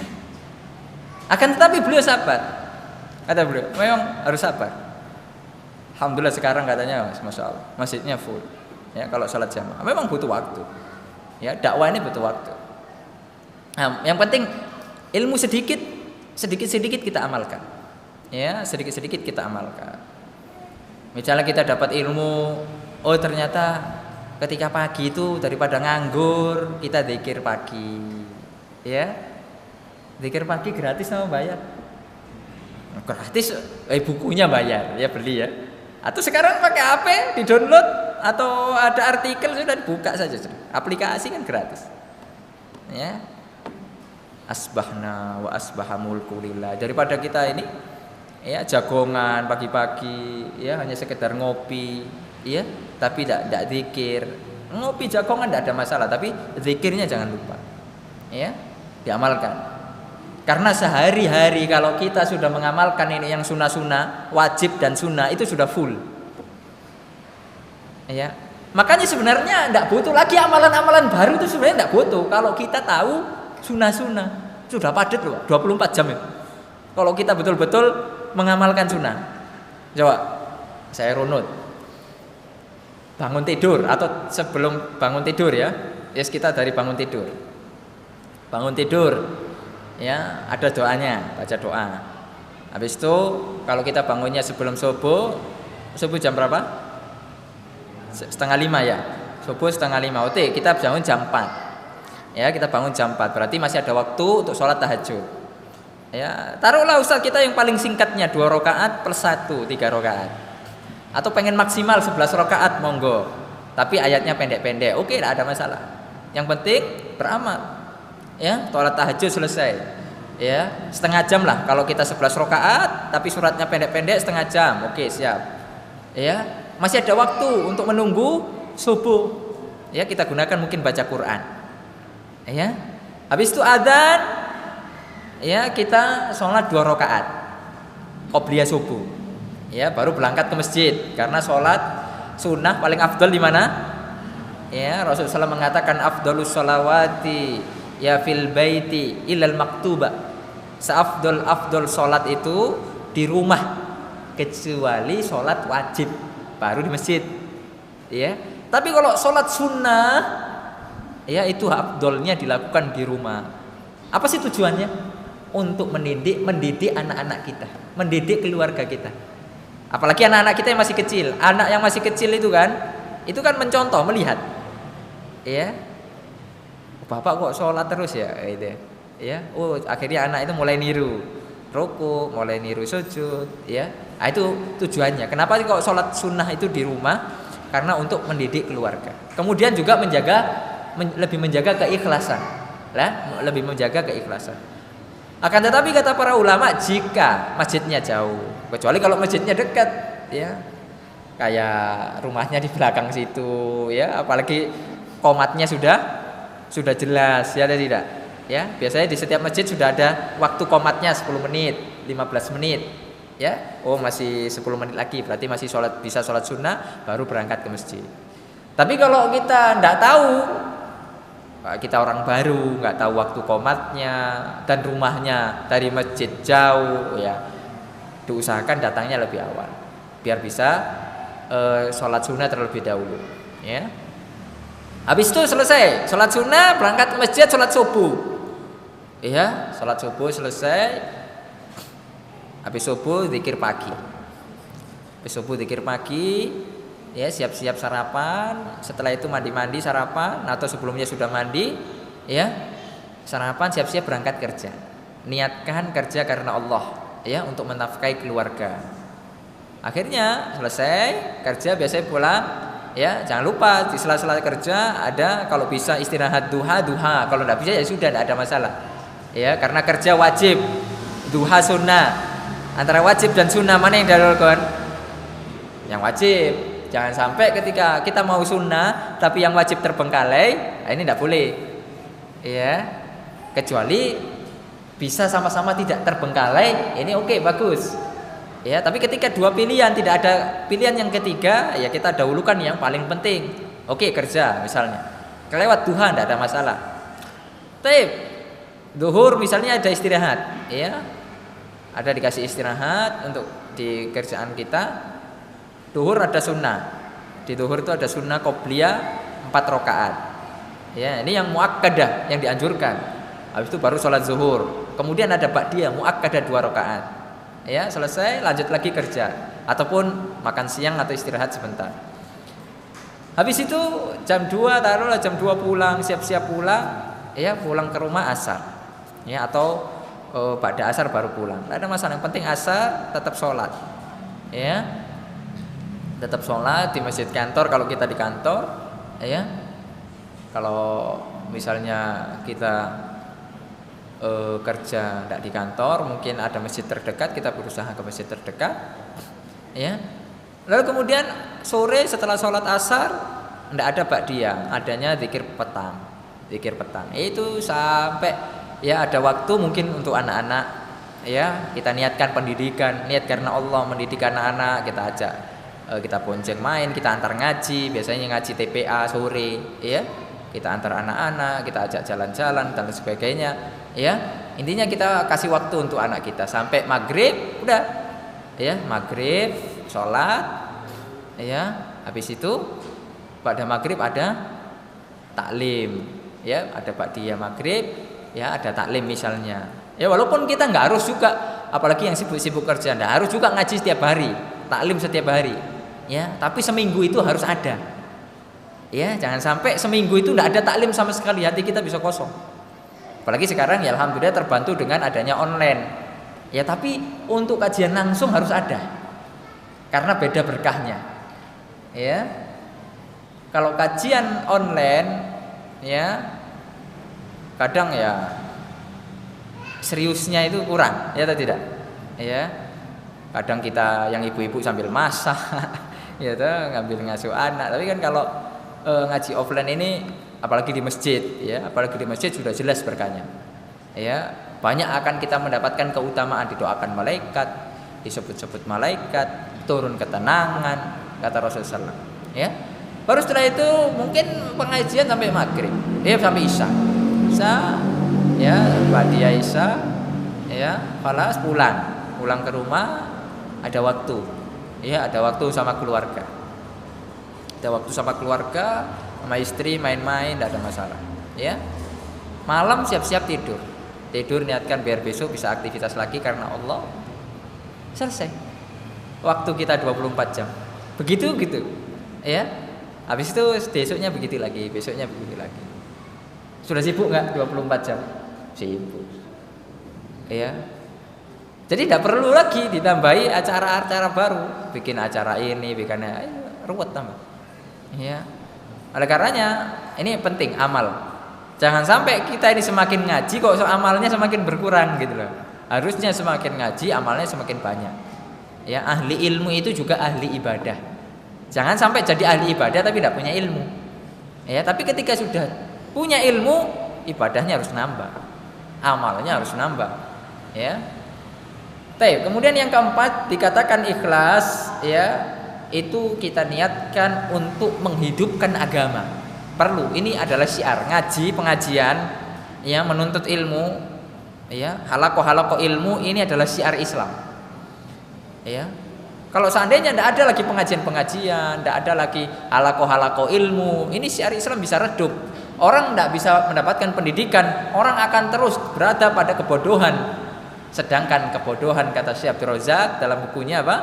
Akan tetapi beliau sabar. Kata beliau, memang harus sabar. Alhamdulillah sekarang katanya, masya Allah, masjidnya full. Ya, kalau sholat jamaah, memang butuh waktu. Ya, dakwah ini butuh waktu. Nah, yang penting ilmu sedikit kita amalkan. Ya, sedikit kita amalkan. Misalnya kita dapat ilmu, oh ternyata ketika pagi itu daripada nganggur, kita zikir pagi. Ya. Zikir pagi gratis sama bayar. Gratis, bukunya bayar, ya beli ya. Atau sekarang pakai HP, di-download atau ada artikel sudah dibuka saja. Aplikasi kan gratis. Ya. Asbahna wa asbaha mulku lillah. Daripada kita ini ya jagongan pagi-pagi, ya hanya sekedar ngopi, ya, tapi tidak zikir. Ngopi jagongan tidak ada masalah, tapi zikirnya jangan lupa. Ya, diamalkan. Karena sehari-hari kalau kita sudah mengamalkan ini yang sunnah-sunnah, wajib dan sunnah itu sudah full. Ya. Makanya sebenarnya tidak butuh lagi amalan-amalan baru itu sebenarnya tidak butuh. Kalau kita tahu sunnah-sunnah sudah padat loh, 24 jam itu. Kalau kita betul-betul mengamalkan sunnah. Coba saya runut. Bangun tidur atau sebelum bangun tidur ya. Yes, kita dari bangun tidur. Bangun tidur. Ya, ada doanya, baca doa. Habis itu kalau kita bangunnya sebelum subuh jam berapa? 4:30 ya. Subuh 4:30. Oke, kita bangun jam 4. Ya, kita bangun jam 4. Berarti masih ada waktu untuk sholat tahajud. Ya, taruhlah Ustaz kita yang paling singkatnya 2 rakaat plus 1, 3 rakaat. Atau pengen maksimal 11 rakaat, monggo. Tapi ayatnya pendek-pendek. Oke, tidak ada masalah. Yang penting beramal. Ya, sholat tahajud selesai. Ya, setengah jam lah kalau kita 11 rakaat tapi suratnya pendek-pendek setengah jam. Oke, siap. Ya, masih ada waktu untuk menunggu subuh. Ya, kita gunakan mungkin baca Quran. Ya. Habis itu adzan. Ya, kita sholat 2 rakaat. Qobliyah subuh. Ya, baru berangkat ke masjid karena sholat sunnah paling afdal di mana? Ya, Rasulullah SAW mengatakan afdalus sholawati ya fil baiti ilal maktuba. Seafdol sholat itu di rumah kecuali sholat wajib baru di masjid. Ya. Tapi kalau sholat sunnah ya itu afdolnya dilakukan di rumah. Apa sih tujuannya? Untuk mendidik anak-anak kita, mendidik keluarga kita. Apalagi anak-anak kita yang masih kecil. Anak yang masih kecil itu kan mencontoh, melihat. Ya. Bapak kok sholat terus ya, gitu. Ya, akhirnya anak itu mulai niru ruku, mulai niru sujud, ya. Nah, itu tujuannya. Kenapa sih kok sholat sunnah itu di rumah? Karena untuk mendidik keluarga. Kemudian juga lebih menjaga keikhlasan, lebih menjaga keikhlasan. Akan tetapi kata para ulama, jika masjidnya jauh, kecuali kalau masjidnya dekat, ya, kayak rumahnya di belakang situ, ya, apalagi qomatnya sudah jelas, ya, ada tidak? Ya, biasanya di setiap masjid sudah ada waktu qomatnya 10 menit, 15 menit. Ya, masih 10 menit lagi, berarti masih bisa sholat sunnah, baru berangkat ke masjid. Tapi kalau kita tidak tahu, kita orang baru, nggak tahu waktu qomatnya dan rumahnya dari masjid jauh, ya, diusahakan datangnya lebih awal, biar bisa sholat sunnah terlebih dahulu. Ya. Habis itu selesai sholat sunnah, berangkat ke masjid, sholat subuh. Iya, sholat subuh selesai. Habis subuh zikir pagi. Habis subuh zikir pagi, ya, siap-siap sarapan. Setelah itu mandi-mandi sarapan, atau sebelumnya sudah mandi, ya, sarapan, siap-siap berangkat kerja. Niatkan kerja karena Allah, ya, untuk menafkahi keluarga. Akhirnya selesai kerja, biasanya pulang. Ya, jangan lupa di sela-sela kerja ada kalau bisa istirahat duha. Kalau tidak bisa ya sudah, tidak ada masalah. Ya, karena kerja wajib, duha sunnah. Antara wajib dan sunnah mana yang didahulukan? Yang wajib. Jangan sampai ketika kita mau sunnah tapi yang wajib terbengkalai, ini tidak boleh. Ya, kecuali bisa sama-sama tidak terbengkalai, ini oke, bagus. Ya, tapi ketika dua pilihan tidak ada pilihan yang ketiga, ya kita dahulukan yang paling penting. Oke, kerja misalnya. Kelewat duha tidak ada masalah. Tapi duhur misalnya ada istirahat, ya. Ada dikasih istirahat untuk di kerjaan kita. Duhur ada sunnah. Di duhur itu ada sunnah qobliyah 4 rakaat. Ya, ini yang muakkadah yang dianjurkan. Habis itu baru sholat zuhur. Kemudian ada ba'diyah muakkadah 2 rakaat. Ya, selesai lanjut lagi kerja ataupun makan siang atau istirahat sebentar. Habis itu jam 2 taruhlah jam 2 pulang, siap-siap pulang, ya, pulang ke rumah asar. Ya, atau pada asar baru pulang. Tidak ada masalah. Yang penting asar tetap sholat, ya, tetap sholat di masjid kantor kalau kita di kantor, ya. Kalau misalnya kita kerja tidak di kantor, mungkin ada masjid terdekat, kita berusaha ke masjid terdekat, ya. Lalu kemudian sore setelah sholat asar tidak ada ba'diyah, adanya zikir petang, itu sampai ya ada waktu mungkin untuk anak-anak, ya, kita niatkan pendidikan, niat karena Allah mendidik anak-anak, kita ajak, kita bonceng main, kita antar ngaji, biasanya ngaji TPA sore, ya, kita antar anak-anak, kita ajak jalan-jalan dan sebagainya, ya. Intinya kita kasih waktu untuk anak kita sampai maghrib, udah, ya, maghrib sholat, ya, habis itu pada maghrib ada taklim, ya, ada ba'diyah maghrib, ya, ada taklim misalnya, ya, walaupun kita nggak harus juga, apalagi yang sibuk kerja, nggak harus juga ngaji setiap hari, taklim setiap hari, ya, tapi seminggu itu harus ada, ya, jangan sampai seminggu itu nggak ada taklim sama sekali, hati kita bisa kosong. Apalagi sekarang ya alhamdulillah terbantu dengan adanya online, ya, tapi untuk kajian langsung harus ada, karena beda berkahnya, ya. Kalau kajian online, ya, kadang ya seriusnya itu kurang, ya atau tidak, ya. Kadang kita yang ibu-ibu sambil masak, ya tuh, ngambil ngasuh anak. Tapi kan kalau ngaji offline ini, apalagi di masjid, ya, apalagi di masjid sudah jelas berkahnya, ya. Banyak akan kita mendapatkan keutamaan, didoakan malaikat, disebut-sebut malaikat, turun ketenangan, kata Rasulullah, ya. Baru setelah itu mungkin pengajian sampai maghrib, ya, sampai isya, ya, ba'diyah isya, ya, falas pulang ke rumah, ada waktu, ya, ada waktu sama keluarga, sama istri main-main, tidak ada masalah, ya. Malam siap-siap tidur niatkan biar besok bisa aktivitas lagi karena Allah, selesai. Waktu kita 24 jam, begitu, ya. Habis itu besoknya begitu lagi. Sudah sibuk nggak 24 jam? Sibuk, ya. Jadi tidak perlu lagi ditambahi acara-acara baru, bikin acara ini, ruwet tambah, ya. Oleh karenanya ini penting amal. Jangan sampai kita ini semakin ngaji kok amalnya semakin berkurang gitu loh. Harusnya semakin ngaji amalnya semakin banyak. Ya, ahli ilmu itu juga ahli ibadah. Jangan sampai jadi ahli ibadah tapi tidak punya ilmu. Ya, tapi ketika sudah punya ilmu, ibadahnya harus nambah, amalnya harus nambah. Ya. Baik, kemudian yang keempat dikatakan ikhlas, ya, itu kita niatkan untuk menghidupkan agama. Perlu, ini adalah syiar ngaji, pengajian, ya, menuntut ilmu, ya, halaqah ilmu, ini adalah syiar Islam, ya. Kalau seandainya tidak ada lagi pengajian, tidak ada lagi halaqah ilmu, ini syiar Islam bisa redup. Orang tidak bisa mendapatkan pendidikan, orang akan terus berada pada kebodohan. Sedangkan kebodohan, kata Syekh Abdul Razak dalam bukunya apa?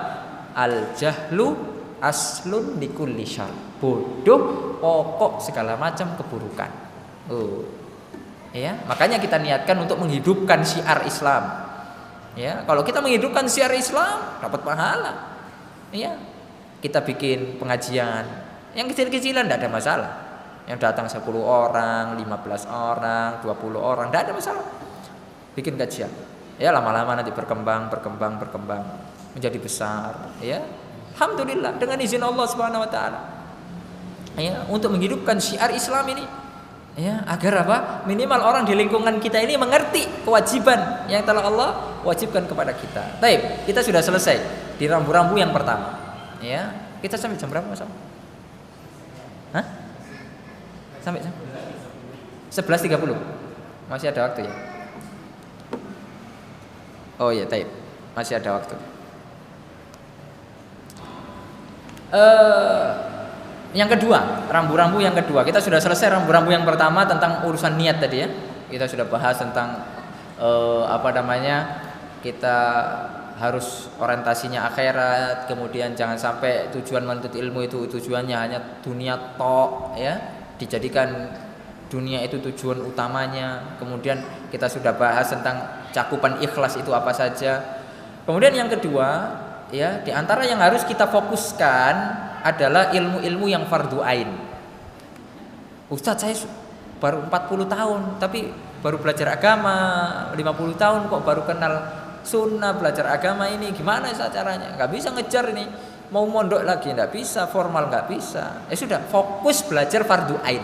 Al-jahlu aslun likulli syarr. Bodoh pokok segala macam keburukan. Ya, makanya kita niatkan untuk menghidupkan syiar Islam. Ya, kalau kita menghidupkan syiar Islam dapat pahala. Ya, kita bikin pengajian yang kecil-kecilan tidak ada masalah. Yang datang 10 orang, 15 orang, 20 orang, tidak ada masalah. Bikin kajian. Ya, lama-lama nanti berkembang menjadi besar, ya. Alhamdulillah dengan izin Allah Subhanahu wa taala. Ya, untuk menghidupkan syiar Islam ini, ya, agar apa? Minimal orang di lingkungan kita ini mengerti kewajiban yang telah Allah wajibkan kepada kita. Baik, kita sudah selesai di rambu-rambu yang pertama. Ya, kita sampai jam berapa, Mas? Hah? Sampai jam 11.30. Masih ada waktu ya? Oh ya, baik. Masih ada waktu. Yang kedua, rambu-rambu yang kedua. Kita sudah selesai rambu-rambu yang pertama tentang urusan niat tadi, ya. Kita sudah bahas tentang kita harus orientasinya akhirat, kemudian jangan sampai tujuan menuntut ilmu itu tujuannya hanya dunia tok, ya, dijadikan dunia itu tujuan utamanya. Kemudian kita sudah bahas tentang cakupan ikhlas itu apa saja. Kemudian yang kedua, ya, di antara yang harus kita fokuskan adalah ilmu-ilmu yang fardu ain. Ustadz, saya baru 40 tahun tapi baru belajar agama, 50 tahun kok baru kenal sunnah, belajar agama ini gimana caranya? Nggak bisa ngejar ini, mau mondok lagi nggak bisa, formal nggak bisa. Sudah, fokus belajar fardu ain.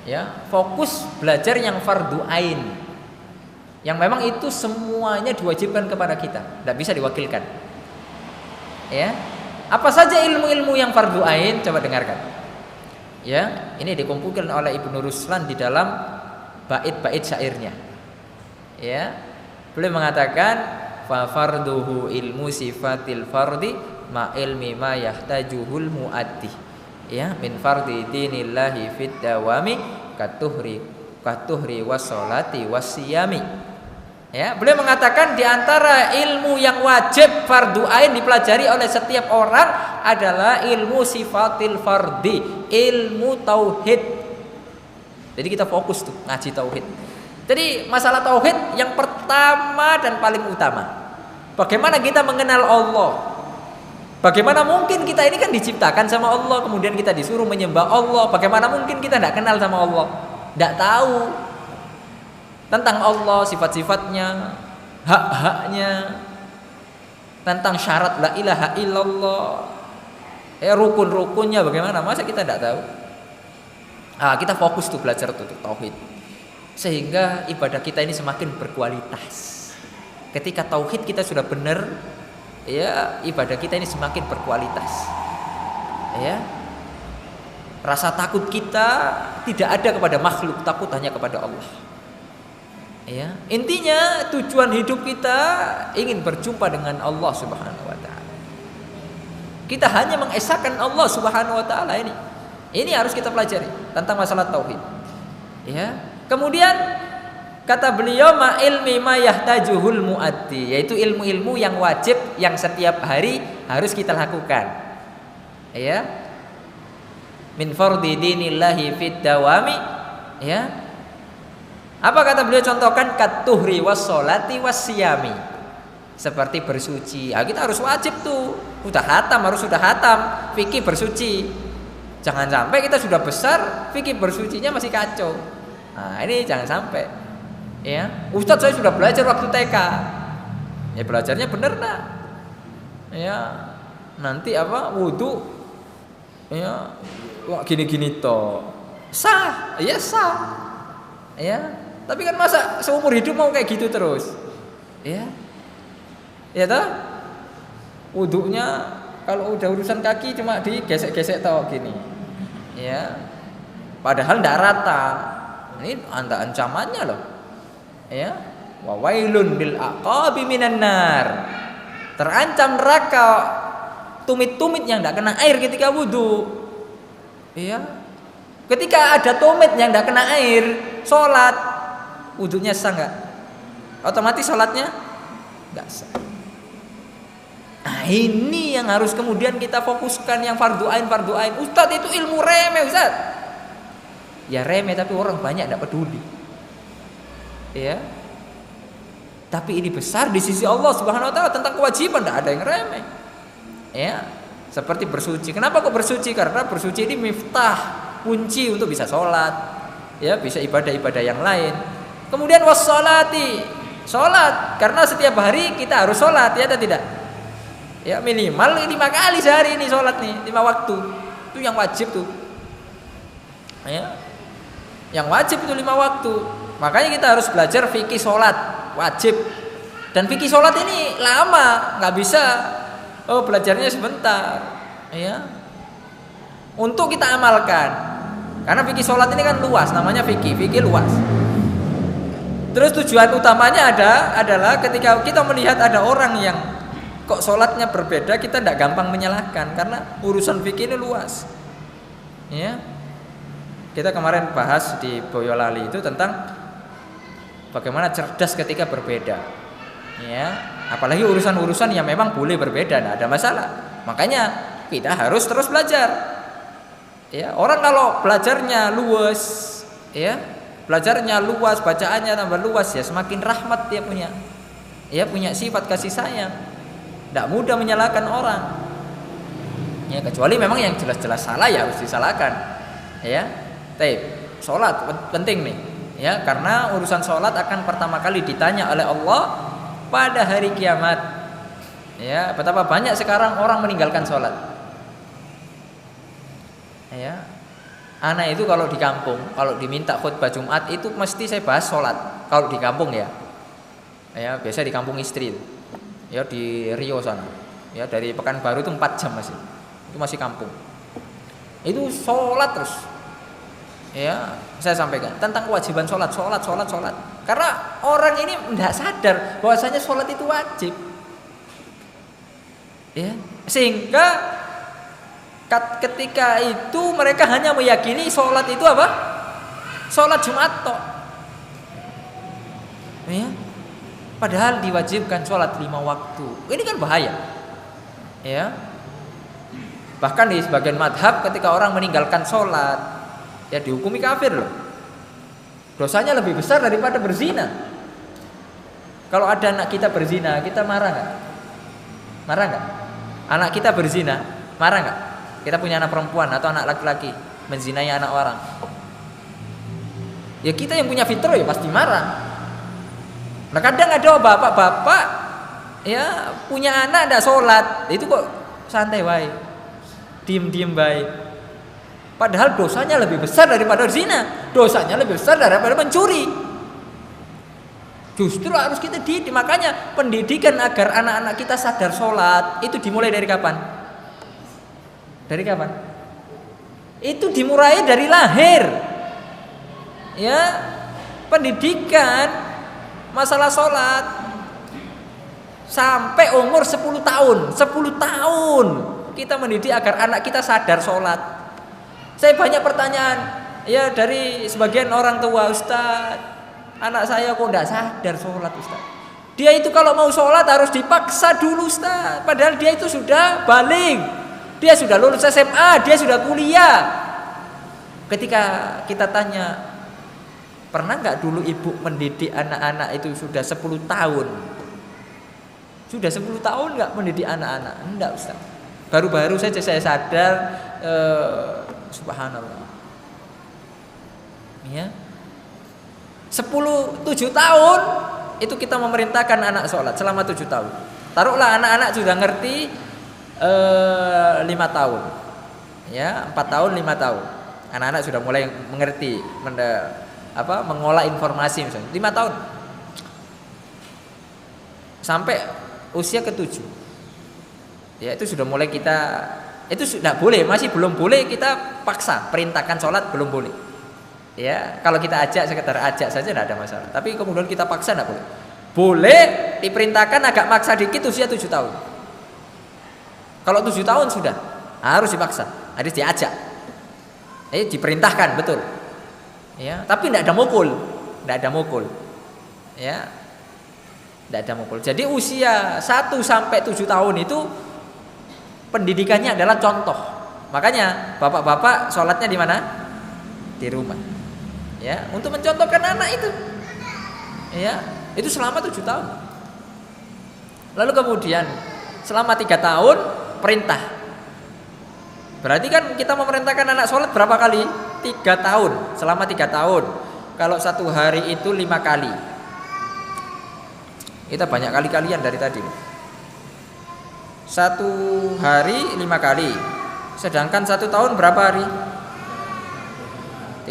Ya, fokus belajar yang fardu ain, yang memang itu semuanya diwajibkan kepada kita, tidak bisa diwakilkan. Ya, apa saja ilmu-ilmu yang fardu ain? Coba dengarkan. Ya, ini dikumpulkan oleh Ibnu Ruslan di dalam bait-bait syairnya. Ya, beliau mengatakan fa farduhu ilmu sifatil fardi ma ilmi ma yahtajuhul muaddi. Ya, min fardi dinillahi fid dawami katuhri wassolati wassiyami. Ya, beliau mengatakan di antara ilmu yang wajib fardu ain dipelajari oleh setiap orang adalah ilmu sifatil fardi, ilmu tauhid. Jadi kita fokus tuh ngaji tauhid. Jadi masalah tauhid yang pertama dan paling utama, bagaimana kita mengenal Allah. Bagaimana mungkin kita ini kan diciptakan sama Allah, kemudian kita disuruh menyembah Allah. Bagaimana mungkin kita tidak kenal sama Allah, tidak tahu tentang Allah, sifat-sifatnya, hak-haknya, tentang syarat la ilaha illallah, rukun-rukunnya bagaimana, masa kita tidak tahu? Kita fokus tuh belajar tuh tauhid, sehingga ibadah kita ini semakin berkualitas. Ketika tauhid kita sudah benar, ya, ibadah kita ini semakin berkualitas. Ya, rasa takut kita tidak ada kepada makhluk, takut hanya kepada Allah. Ya, intinya tujuan hidup kita ingin berjumpa dengan Allah Subhanahu wa taala. Kita hanya mengesahkan Allah Subhanahu wa taala ini. Ini harus kita pelajari tentang masalah tauhid. Ya. Kemudian kata beliau ma ilmi ma yahtajuhul muaddi, yaitu ilmu-ilmu yang wajib yang setiap hari harus kita lakukan. Ya. Min fardhi dinillahi fid dawami, ya. Apa kata beliau? Contohkan katuhri wassolati wassiyami, seperti bersuci. Kita harus wajib tuh, harus sudah hatam fikih bersuci. Jangan sampai kita sudah besar fikih bersucinya masih kacau. Ini jangan sampai. Ya, Ustadz saya sudah belajar waktu TK. Ya belajarnya bener nak. Ya, nanti wudu. Ya, gini-gini toh. Sah, ya sah. Ya, tapi kan masa seumur hidup mau kayak gitu terus? Ya, ya toh. Wudunya kalau udah urusan kaki cuma digesek-gesek toh gini. Ya, padahal tidak rata. Ini ancamannya loh. Ya, wa wailun bil aqabi minan nar. Terancam neraka tumit-tumit yang tidak kena air ketika wudu. Ya. Ketika ada tumit yang tidak kena air, sholat, wudunya sah nggak? Otomatis sholatnya nggak sah. Ini yang harus kemudian kita fokuskan, yang fardu ain. Ustadz itu ilmu remeh Ustadz. Ya remeh, tapi orang banyak tidak peduli. Ya. Tapi ini besar di sisi Allah Subhanahu wa taala, tentang kewajiban tidak ada yang remeh. Ya. Seperti bersuci. Kenapa kok bersuci? Karena bersuci ini miftah, kunci untuk bisa sholat, ya, bisa ibadah-ibadah yang lain. Kemudian wassolati, sholat, karena setiap hari kita harus sholat, ya atau tidak? Ya minimal 5 kali sehari ini sholat nih, 5 waktu. Itu yang wajib tuh. Ya, yang wajib itu 5 waktu. Makanya kita harus belajar fikih sholat, wajib. Dan fikih sholat ini lama, nggak bisa. Belajarnya sebentar. Ya. Untuk kita amalkan. Karena fikih sholat ini kan luas, namanya fikih luas. Terus tujuan utamanya adalah ketika kita melihat ada orang yang kok sholatnya berbeda, kita tidak gampang menyalahkan karena urusan fikih ini luas. Ya, kita kemarin bahas di Boyolali itu tentang bagaimana cerdas ketika berbeda. Ya, apalagi urusan-urusan yang memang boleh berbeda, tidak ada masalah. Makanya kita harus terus belajar. Ya, orang kalau belajarnya luas, ya, belajarnya luas, bacaannya tambah luas, ya semakin rahmat dia punya. Ya, punya sifat kasih sayang. Tidak mudah menyalahkan orang. Ya, kecuali memang yang jelas-jelas salah ya harus disalahkan. Ya. Baik, salat penting nih. Ya, karena urusan salat akan pertama kali ditanya oleh Allah pada hari kiamat. Ya, betapa banyak sekarang orang meninggalkan salat. Ya, anak itu kalau di kampung, kalau diminta khutbah Jumat itu mesti saya bahas sholat. Kalau di kampung ya, biasa di kampung istri, ya di Rio sana, ya dari Pekanbaru itu 4 jam itu masih kampung. Itu sholat terus, ya saya sampaikan tentang kewajiban sholat. Karena orang ini tidak sadar bahwasanya sholat itu wajib, ya sehingga ketika itu mereka hanya meyakini sholat itu apa? Sholat Jumat toh. Ya. Padahal diwajibkan sholat 5 waktu. Ini kan bahaya. Ya. Bahkan di sebagian madhab ketika orang meninggalkan sholat, ya dihukumi kafir loh. Dosanya lebih besar daripada berzina. Kalau ada anak kita berzina, kita marah nggak? Marah nggak? Anak kita berzina, marah nggak? Kita punya anak perempuan atau anak laki-laki menzinai anak orang, ya kita yang punya fitrah ya pasti marah. Nah kadang ada bapak-bapak ya punya anak tidak sholat, itu kok santai baik, diem baik. Padahal dosanya lebih besar daripada zina, dosanya lebih besar daripada mencuri. Justru harus kita didik. Makanya pendidikan agar anak-anak kita sadar sholat itu dimulai dari kapan? Dari kapan? Itu dimulai dari lahir. Ya, pendidikan masalah sholat sampai umur 10 tahun. 10 tahun kita mendidik agar anak kita sadar sholat. Saya banyak pertanyaan ya dari sebagian orang tua, Ustaz, anak saya kok tidak sadar sholat, Ustaz. Dia itu kalau mau sholat harus dipaksa dulu, Ustaz. Padahal dia itu sudah balik. Dia sudah lulus SMA, dia sudah kuliah. Ketika kita tanya, pernah nggak dulu ibu mendidik anak-anak itu sudah 10 tahun? Sudah 10 tahun nggak mendidik anak-anak? Enggak, Ustaz. Baru-baru saja saya sadar, subhanallah. Ya. 7 tahun itu kita memerintahkan anak sholat selama 7 tahun. Taruhlah anak-anak sudah ngerti 5 tahun, ya 4 tahun 5 tahun, anak-anak sudah mulai mengerti, mengolah informasi misalnya 5 tahun sampai usia ke-7, ya itu sudah mulai kita, itu sudah boleh, masih belum boleh kita paksa, perintahkan sholat belum boleh, ya kalau kita ajak sekedar ajak saja tidak ada masalah, tapi kemudian kita paksa tidak boleh. Boleh diperintahkan agak maksa dikit usia 7 tahun. Kalau 7 tahun sudah harus dipaksa, harus diajak, diperintahkan betul, ya. Tapi tidak ada mukul, ya, tidak ada mukul. Jadi usia 1 sampai 7 tahun itu pendidikannya adalah contoh. Makanya bapak-bapak sholatnya di mana? Di rumah, ya, untuk mencontohkan anak itu, ya, itu selama 7 tahun. Lalu kemudian selama 3 tahun perintah. Berarti kan kita memerintahkan anak sholat berapa kali? 3 tahun. Selama 3 tahun. Kalau 1 hari itu 5 kali. Kita banyak kali-kalian dari tadi. 1 hari 5 kali. Sedangkan 1 tahun berapa hari?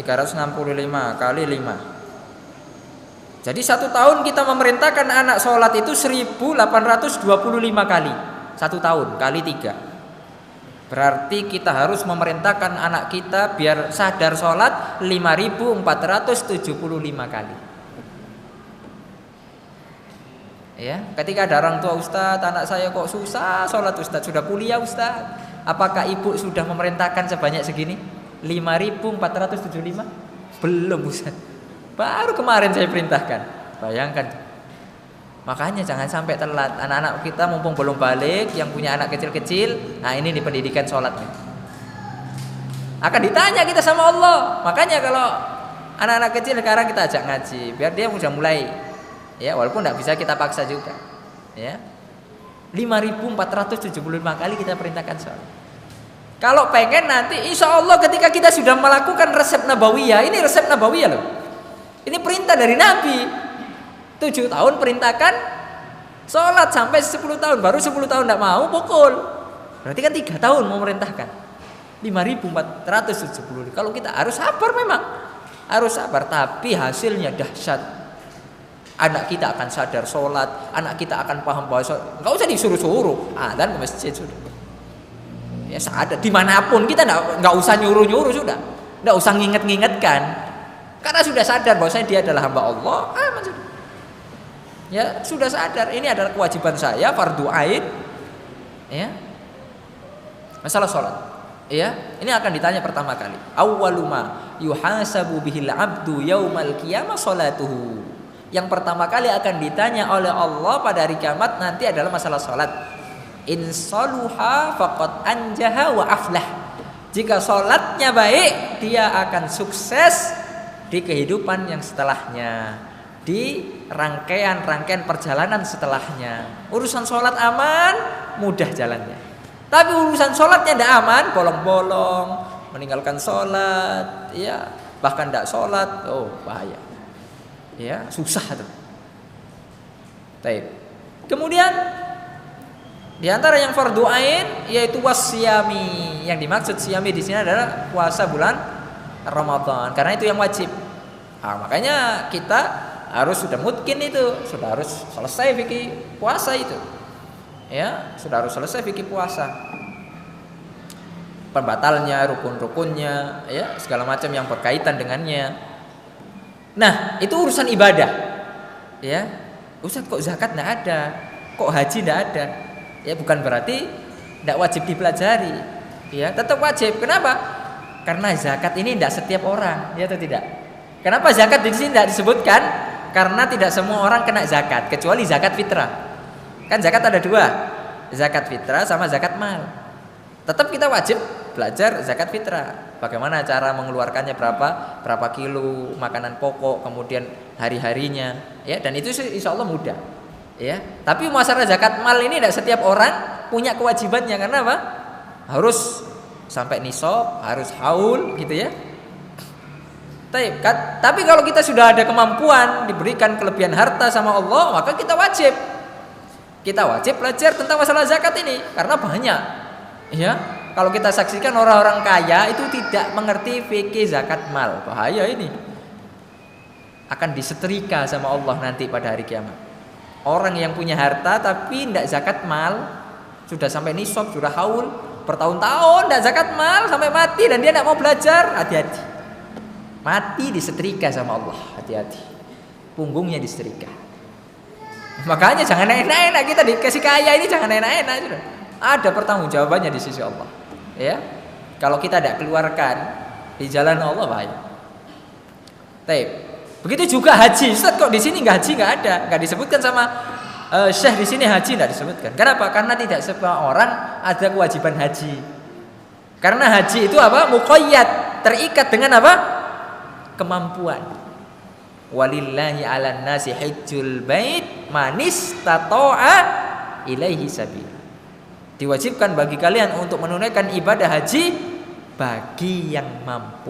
365 kali 5. Jadi 1 tahun kita memerintahkan anak sholat itu 1825 kali. 1 tahun kali 3. Berarti kita harus memerintahkan anak kita biar sadar sholat 5475 kali. Ya, ketika ada orang tua, Ustaz, anak saya kok susah sholat, Ustaz, sudah kuliah, Ustaz, apakah ibu sudah memerintahkan sebanyak segini? 5475? Belum, Ustaz. Baru kemarin saya perintahkan. Bayangkan. Makanya jangan sampai telat. Anak-anak kita mumpung belum balik, yang punya anak kecil-kecil, nah ini di pendidikan sholatnya. Akan ditanya kita sama Allah. Makanya kalau anak-anak kecil sekarang kita ajak ngaji, biar dia sudah mulai. Ya, walaupun tidak bisa kita paksa juga. Ya. 5.475 kali kita perintahkan sholat. Kalau pengen nanti insya Allah ketika kita sudah melakukan resep nabawiyah, ini resep nabawiyah loh. Ini perintah dari Nabi. 7 tahun perintahkan sholat sampai 10 tahun, baru 10 tahun tidak mau pukul. Berarti kan 3 tahun mau merintahkan. 5.470. Kalau kita harus sabar memang. Harus sabar, tapi hasilnya dahsyat. Anak kita akan sadar sholat, anak kita akan paham bahwa sholat. Enggak usah disuruh-suruh, adzan ke masjid sudah. Ya sadar, dimanapun kita enggak usah nyuruh-nyuruh sudah. Enggak usah nginget-ngingetkan. Karena sudah sadar bahwasanya dia adalah hamba Allah, aman sudah. Ya, sudah sadar ini adalah kewajiban saya, fardhu ain. Ya. Masalah sholat. Ya, ini akan ditanya pertama kali. Awwaluma yuhasabu bihil abdu yaumal qiyamah sholatuhu. Yang pertama kali akan ditanya oleh Allah pada hari kiamat nanti adalah masalah sholat. In saluha faqad anjaha wa aflah. Jika sholatnya baik, dia akan sukses di kehidupan yang setelahnya, di rangkaian-rangkaian perjalanan setelahnya. Urusan sholat aman, mudah jalannya. Tapi urusan sholatnya tidak aman, bolong-bolong, meninggalkan sholat, ya bahkan tidak sholat, oh bahaya, ya susah tuh. Baik. Kemudian di antara yang fardhu ain yaitu wasyami. Yang dimaksud syami di sini adalah puasa bulan Ramadan, karena itu yang wajib. Nah, makanya kita harus sudah mungkin itu, sudah harus selesai fikih puasa itu. Ya, sudah harus selesai fikih puasa. Pembatalnya, rukun-rukunnya, ya, segala macam yang berkaitan dengannya. Nah, itu urusan ibadah. Ya. Ustaz kok zakat enggak ada? Kok haji enggak ada? Ya, bukan berarti enggak wajib dipelajari. Ya, tetap wajib. Kenapa? Karena zakat ini enggak setiap orang, ya atau tidak? Kenapa zakat di sini enggak disebutkan? Karena tidak semua orang kena zakat, kecuali zakat fitrah. Kan zakat ada 2, zakat fitrah sama zakat mal. Tetap kita wajib belajar zakat fitrah. Bagaimana cara mengeluarkannya, berapa kilo makanan pokok, kemudian hari-harinya, ya. Dan itu insya Allah mudah, ya. Tapi masalah zakat mal ini tidak setiap orang punya kewajibannya, karena apa? Harus sampai nisab, harus haul, gitu ya. Tapi kalau kita sudah ada kemampuan, diberikan kelebihan harta sama Allah, maka kita wajib belajar tentang masalah zakat ini, karena banyak, ya. Kalau kita saksikan orang-orang kaya itu tidak mengerti fikih zakat mal, bahaya ini. Akan disetrika sama Allah nanti pada hari kiamat. Orang yang punya harta tapi tidak zakat mal, sudah sampai nisab, sudah haul, bertahun-tahun tidak zakat mal sampai mati dan dia tidak mau belajar, hati-hati. Mati disetrika sama Allah, hati-hati. Punggungnya disetrika. Makanya jangan enak-enak, kita dikasih kaya ini jangan enak-enak sudah. Ada pertanggungjawabannya di sisi Allah. Ya. Kalau kita tidak keluarkan di jalan Allah bahaya. Begitu juga haji. Ustaz kok di sini enggak haji, enggak ada, enggak disebutkan sama Syekh di sini haji enggak disebutkan. Kenapa? Karena tidak semua orang ada kewajiban haji. Karena haji itu apa? Muqayyad, terikat dengan apa? Kemampuan. Walillahi 'alan nasi hajjul bait man istata'a ilaihi sabil. Diwajibkan bagi kalian untuk menunaikan ibadah haji bagi yang mampu.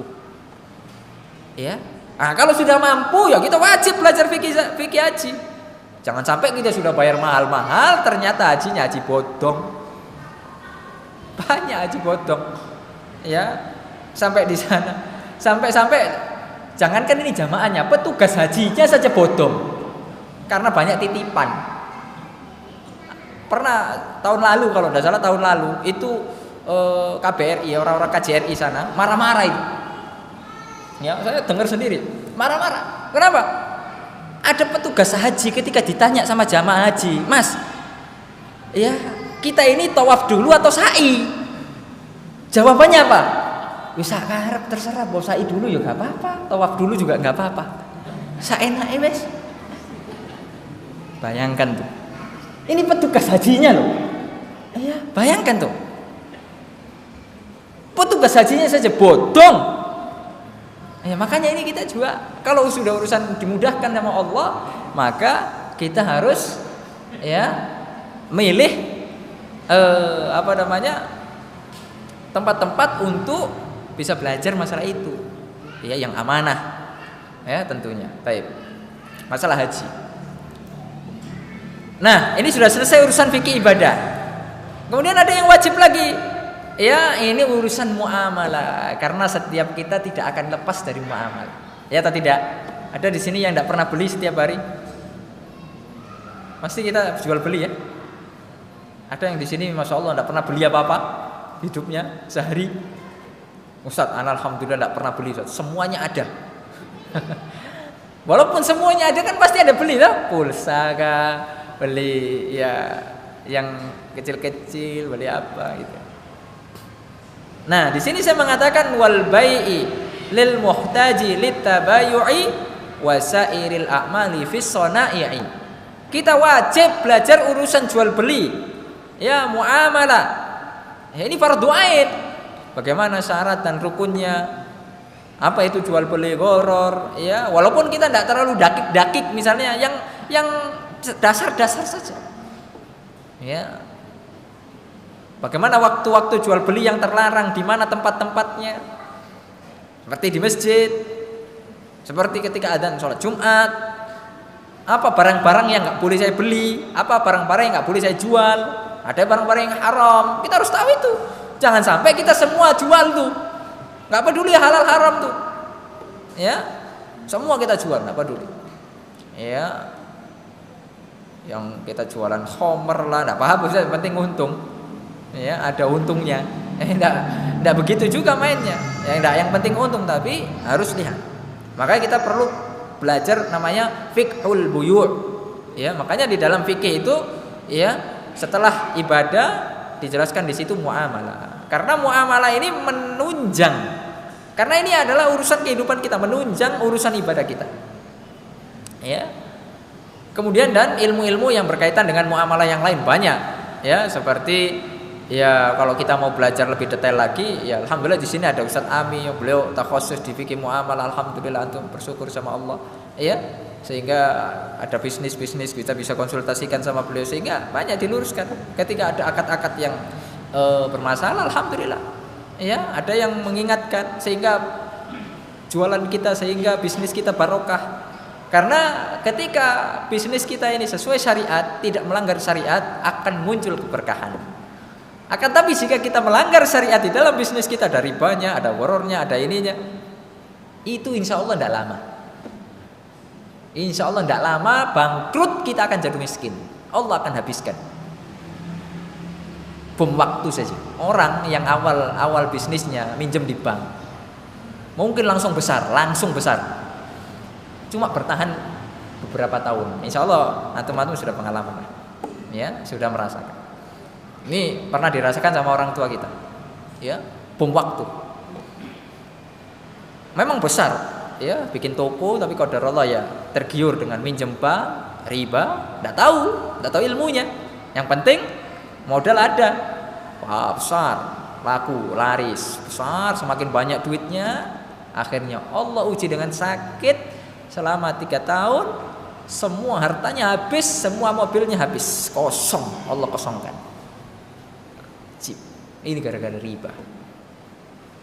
Ya. Nah, kalau sudah mampu ya kita wajib belajar fikih haji. Jangan sampai kita sudah bayar mahal-mahal ternyata hajinya haji bodong. Banyak haji bodong. Ya. Sampai di sana. Sampai jangankan ini jamaahnya, petugas hajinya saja bodong. Karena banyak titipan. Pernah tahun lalu, kalau tidak salah tahun lalu itu KBRI, orang-orang KJRI sana marah-marah itu. Ya, saya dengar sendiri, marah-marah. Kenapa? Ada petugas haji ketika ditanya sama jamaah haji, Mas, ya kita ini tawaf dulu atau sa'i? Jawabannya apa? Bisa karep terserah, mau sa'i dulu ya nggak apa-apa, tawaf dulu juga nggak apa-apa. Saenake wes. Bayangkan tuh. Ini petugas hajinya loh. Iya, bayangkan tuh. Petugas tugas hajinya saja bodong. Ya, makanya ini kita juga kalau sudah urusan dimudahkan sama Allah, maka kita harus ya milih tempat-tempat untuk bisa belajar masalah itu. Ya, yang amanah. Ya, tentunya. Baik. Masalah haji. Nah, ini sudah selesai urusan fikih ibadah. Kemudian ada yang wajib lagi. Ya, ini urusan muamalah. Karena setiap kita tidak akan lepas dari muamalah. Ya atau tidak? Ada di sini yang tidak pernah beli setiap hari? Pasti kita jual beli ya. Ada yang di sini, masya Allah, tidak pernah beli apa-apa hidupnya sehari. Ustaz, alhamdulillah tidak pernah beli. Ustaz. Semuanya ada. Walaupun semuanya ada kan pasti ada beli lah. Pulsa kah? Beli ya yang kecil-kecil, beli apa gitu. Nah, di sini saya mengatakan wal bai'i lil muhtaji litabayu'i wasairil a'mali fis sana'i. Kita wajib belajar urusan jual beli. Ya, muamalah. Ya, ini fardu ain. Bagaimana syarat dan rukunnya? Apa itu jual beli gharar? Ya, walaupun kita tidak terlalu dakik-dakik misalnya yang dasar-dasar saja. Ya. Bagaimana waktu-waktu jual beli yang terlarang, di mana tempat-tempatnya? Seperti di masjid, seperti ketika adzan sholat Jumat. Apa barang-barang yang nggak boleh saya beli? Apa barang-barang yang nggak boleh saya jual? Ada barang-barang yang haram. Kita harus tahu itu. Jangan sampai kita semua jual tuh. Nggak peduli halal haram tuh. Ya, semua kita jual, nggak peduli. Ya. Yang kita jualan homer lah, enggak paham, yang penting untung. Ya, ada untungnya. Enggak begitu juga mainnya. Yang penting untung, tapi harus lihat. Makanya kita perlu belajar namanya fiqhul buyu'. Ya, makanya di dalam fikih itu ya, setelah ibadah dijelaskan di situ muamalah. Karena muamalah ini menunjang. Karena ini adalah urusan kehidupan kita, menunjang urusan ibadah kita. Ya. Kemudian dan ilmu-ilmu yang berkaitan dengan muamalah yang lain banyak, ya, seperti ya kalau kita mau belajar lebih detail lagi, ya alhamdulillah di sini ada Ustaz Ami, beliau takhusus di fikih muamalah, alhamdulillah antum bersyukur sama Allah, ya, sehingga ada bisnis-bisnis kita bisa konsultasikan sama beliau sehingga banyak diluruskan. Ketika ada akad-akad yang bermasalah, alhamdulillah, ya, ada yang mengingatkan sehingga jualan kita, sehingga bisnis kita barokah. Karena ketika bisnis kita ini sesuai syariat, tidak melanggar syariat, akan muncul keberkahan. Akan tapi jika kita melanggar syariat di dalam bisnis kita, ada ribanya, ada warornya, ada ininya, itu insya Allah tidak lama. Insya Allah tidak lama bangkrut, kita akan jatuh miskin. Allah akan habiskan. Bom waktu saja. Orang yang awal bisnisnya minjem di bank, mungkin langsung besar. Cuma bertahan beberapa tahun. Insya Allah antum-antum sudah pengalaman, ya, sudah merasakan. Ini pernah dirasakan sama orang tua kita, ya, bom waktu. Memang besar, ya, bikin toko, tapi qadarullah ya tergiur dengan minjem bank, riba, tidak tahu ilmunya. Yang penting modal ada, wah, besar, laku, laris, besar, semakin banyak duitnya, akhirnya Allah uji dengan sakit. Selama 3 tahun semua hartanya habis, semua mobilnya habis, kosong, Allah kosongkan. Ini gara-gara riba.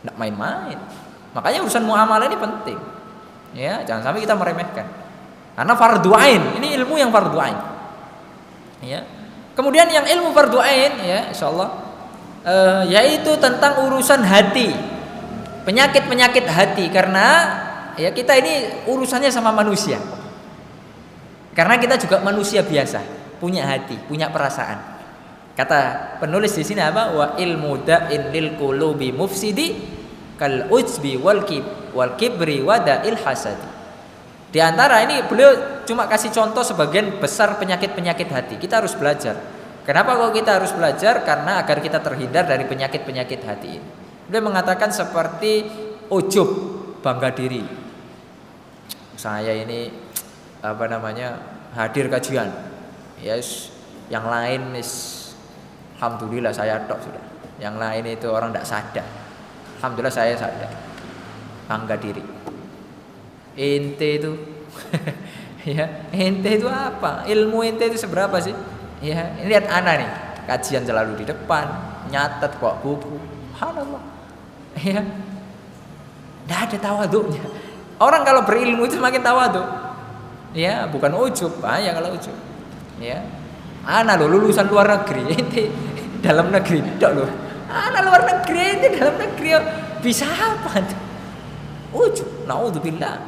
Nggak main-main. Makanya urusan muamalah ini penting. Ya, jangan sampai kita meremehkan. Karena fardhu ain, ini ilmu yang fardhu ain. Ya. Kemudian yang ilmu fardhu ain, ya, insyaallah, yaitu tentang urusan hati. Penyakit-penyakit hati, karena ya kita ini urusannya sama manusia. Karena kita juga manusia biasa, punya hati, punya perasaan. Kata penulis di sini apa? Wa ilmu da'in lil qulubi mufsidi kal ujbi wal kibri wa da'il hasadi. Di antara ini beliau cuma kasih contoh sebagian besar penyakit-penyakit hati. Kita harus belajar. Kenapa kok kita harus belajar? Karena agar kita terhindar dari penyakit-penyakit hati ini. Beliau mengatakan seperti ujub, bangga diri. Saya ini hadir kajian, yes, yang lain alhamdulillah saya tok sudah, yang lain itu orang tidak sadar. Alhamdulillah saya sadar, bangga diri. Ente itu ya, ente itu apa? Ilmu ente itu seberapa sih? Ya, lihat ana nih, kajian selalu di depan, nyatet kok buku. Subhanallah. Ya. Enggak ada tawadhunya. Orang kalau berilmu itu semakin tawadhu. Ya, bukan ujub, bahaya kalau ujub. Ya. Ana lo lulusan luar negeri, ente dalam negeri tidak loh. Ana luar negeri, ente dalam negeri. Bisa apa tuh? Ujub, naudzubillah.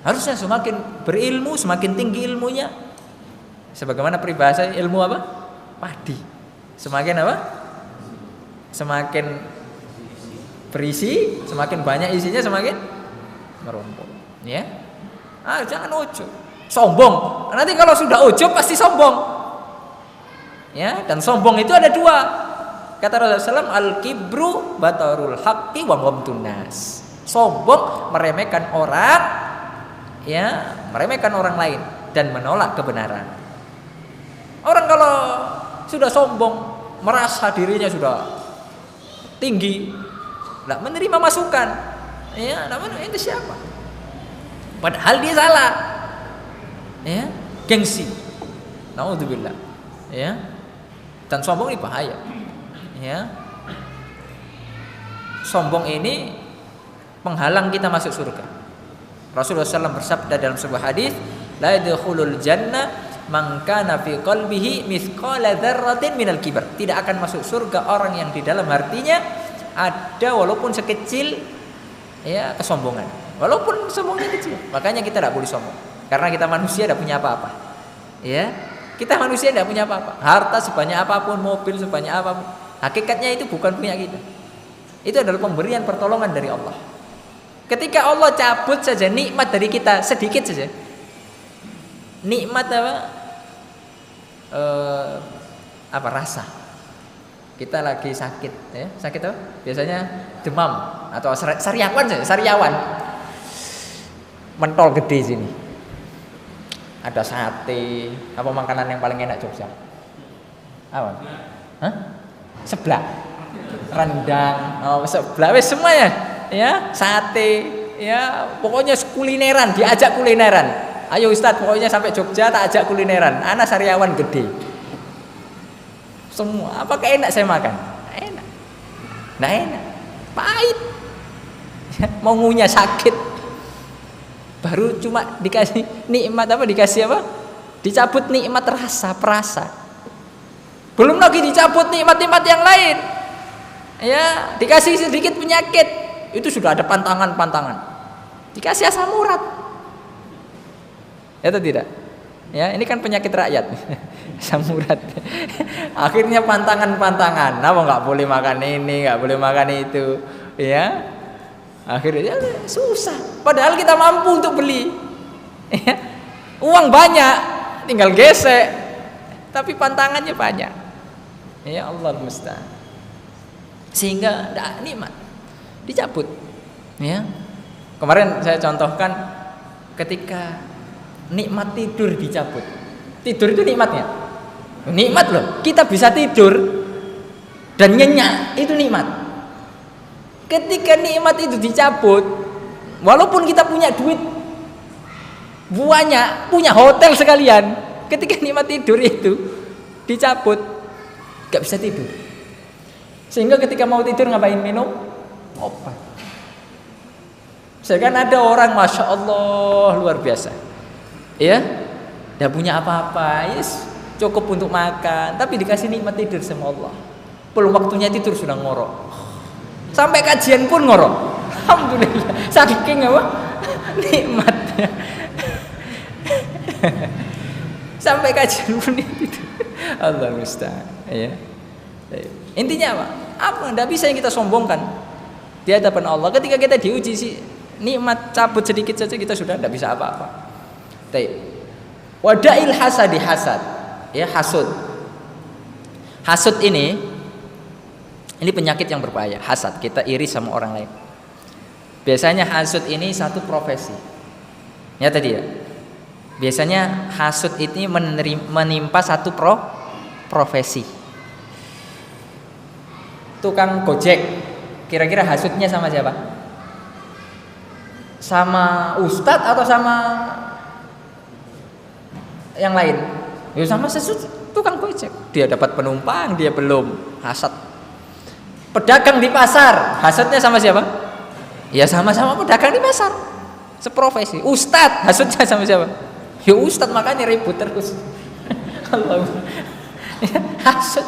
Harusnya semakin berilmu, semakin tinggi ilmunya. Sebagaimana peribahasa ilmu apa? Padi. Semakin apa? Semakin berisi, semakin banyak isinya, semakin merumput. Ya. Jangan ujub. Sombong. Nanti kalau sudah ujub pasti sombong. Ya, dan sombong itu ada dua. Kata Rasulullah SAW, al-kibru batarul haqqi wa ghamtun nas. Sombong meremehkan orang, ya, meremehkan orang lain dan menolak kebenaran. Orang kalau sudah sombong, merasa dirinya sudah tinggi, tidak menerima masukan, ya, namanya itu siapa? Padahal dia salah, ya, gengsi, naudzubillah, ya, dan sombong ini bahaya, ya, sombong ini penghalang kita masuk surga. Rasulullah SAW bersabda dalam sebuah hadis, la yadkhulul jannah man kana fi qalbihi mithqala dzarratin minal kibar. Tidak akan masuk surga orang yang di dalam hatinya ada walaupun sekecil, ya, kesombongan. Walaupun sombongnya kecil. Makanya kita tidak boleh sombong. Karena kita manusia tidak punya apa-apa. Ya, kita manusia tidak punya apa-apa. Harta sebanyak apapun, mobil sebanyak apapun, hakikatnya itu bukan punya kita. Itu adalah pemberian pertolongan dari Allah. Ketika Allah cabut saja nikmat dari kita sedikit saja, nikmat apa rasa kita lagi sakit, ya, sakit apa? Biasanya demam atau sariawan saja, sariawan, mentol gede sini, ada sate, apa makanan yang paling enak Jogja? Apa? Hah? Seblak, rendang, seblak, wes semuanya. Ya, sate, ya, pokoknya kulineran, diajak kulineran. Ayo Ustadz, pokoknya sampai Jogja tak ajak kulineran. Anak sariawan gede. Semua, apakah enak saya makan? Enak. Nah, enak. Pahit. Ya, mau ngunyah sakit. Baru cuma dikasih nikmat apa? Dikasih apa? Dicabut nikmat rasa, perasa. Belum lagi dicabut nikmat-nikmat yang lain. Ya, dikasih sedikit penyakit. Itu sudah ada pantangan-pantangan. Dikasih asam urat. Ya atau tidak? Ya, ini kan penyakit rakyat. Asam urat. Akhirnya pantangan-pantangan. Apa nggak boleh makan ini, nggak boleh makan itu, ya. Akhirnya susah. Padahal kita mampu untuk beli. Ya. Uang banyak, tinggal gesek. Tapi pantangannya banyak. Ya Allah musta'an. Sehingga tidak nikmat. Dicabut, ya. Kemarin saya contohkan ketika nikmat tidur dicabut. Tidur itu nikmatnya, nikmat loh. Kita bisa tidur dan nyenyak, itu nikmat. Ketika nikmat itu dicabut, walaupun kita punya duit banyak, punya hotel sekalian, ketika nikmat tidur itu dicabut, gak bisa tidur. Sehingga ketika mau tidur ngapain? Minum obat. Saya kan ada orang masya Allah luar biasa, ya, tidak punya apa-apa, yes, cukup untuk makan, tapi dikasih nikmat tidur sama Allah. Belum waktunya tidur sudah ngorok, sampai kajian pun ngorok. Alhamdulillah, saking apa? Nikmatnya. Sampai kajian pun tidur. Allah musta'an. Ya. Intinya apa? Apa? Tidak bisa yang kita sombongkan di hadapan Allah. Ketika kita diuji sih nikmat cabut sedikit saja kita sudah tidak bisa apa-apa. Wadail hasadi, hasad, ya, hasud. Hasud ini penyakit yang berbahaya. Hasad, kita iri sama orang lain. Biasanya hasud ini satu profesi. Ya tadi ya. Biasanya hasud ini menimpa satu profesi. Tukang gojek, Kira-kira hasutnya sama siapa? Sama ustadz atau sama yang lain? Ya sama tukang becak. Dia dapat penumpang, dia belum, hasad. Pedagang di pasar, hasutnya sama siapa? Ya sama-sama pedagang di pasar, seprofesi. Ustadz, hasutnya sama siapa? Ya ustadz, makanya ribut terus. Allah, ya, hasut.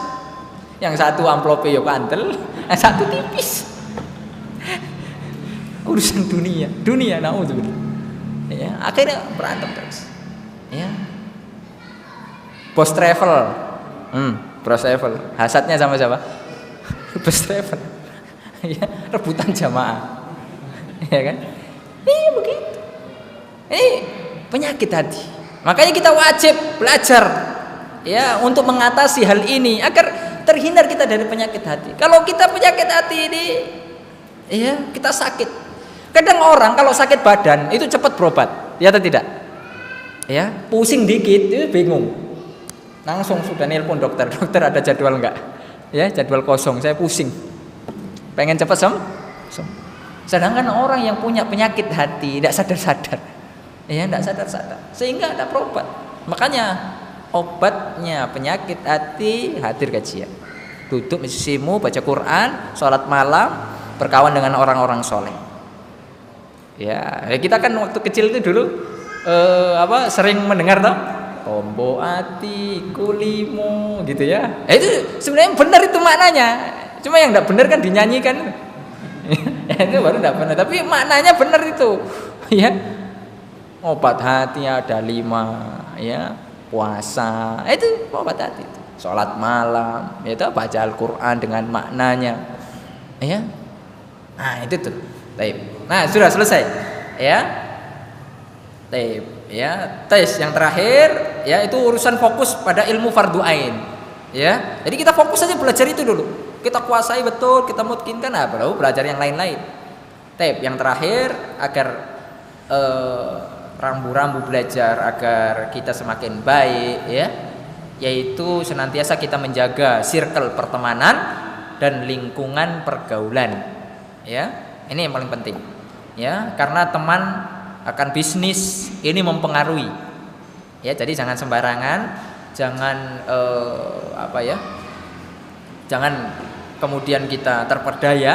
Yang satu amplopnya ya kandel, yang satu tipis. Urusan dunia naudzubillah. Ya, akhirnya berantem terus. Ya. Bos travel, hasadnya sama siapa? Bos travel. Ya, rebutan jamaah. Ya kan? Iya begitu. Ini penyakit hati. Makanya kita wajib belajar ya untuk mengatasi hal ini agar terhindar kita dari penyakit hati. Kalau kita penyakit hati ini, ya kita sakit. Kadang orang kalau sakit badan itu cepat berobat, ya atau tidak? Ya, pusing dikit itu bingung, langsung sudah nelpon dokter. Dokter ada jadwal enggak? Ya, jadwal kosong. Saya pusing, pengen cepat sembuh. Sedangkan orang yang punya penyakit hati tidak sadar-sadar, ya tidak sadar-sadar, sehingga tidak berobat. Makanya obatnya penyakit hati hadir kajian, duduk misimu, baca Quran, sholat malam, berkawan dengan orang-orang soleh. Ya kita kan waktu kecil itu dulu sering mendengar toh, tombo ati kulimu gitu ya. Itu sebenarnya benar itu maknanya. Cuma yang tidak benar kan dinyanyikan. Itu baru tidak benar. Tapi maknanya benar itu. Ya, obat hati ada 5. Ya, puasa itu obat hati. Sholat malam itu baca Al-Quran dengan maknanya. Ya, nah itu tuh. Taib. Nah sudah selesai ya. Taib ya. Tes yang terakhir ya itu urusan fokus pada ilmu fardu ain ya. Jadi kita fokus aja belajar itu dulu, kita kuasai betul, kita mungkinkan baru belajar yang lain-lain. Taib yang terakhir agar rambu-rambu belajar agar kita semakin baik ya, yaitu senantiasa kita menjaga circle pertemanan dan lingkungan pergaulan ya. Ini yang paling penting ya, karena teman akan bisnis ini mempengaruhi ya. Jadi jangan sembarangan, jangan jangan kemudian kita terperdaya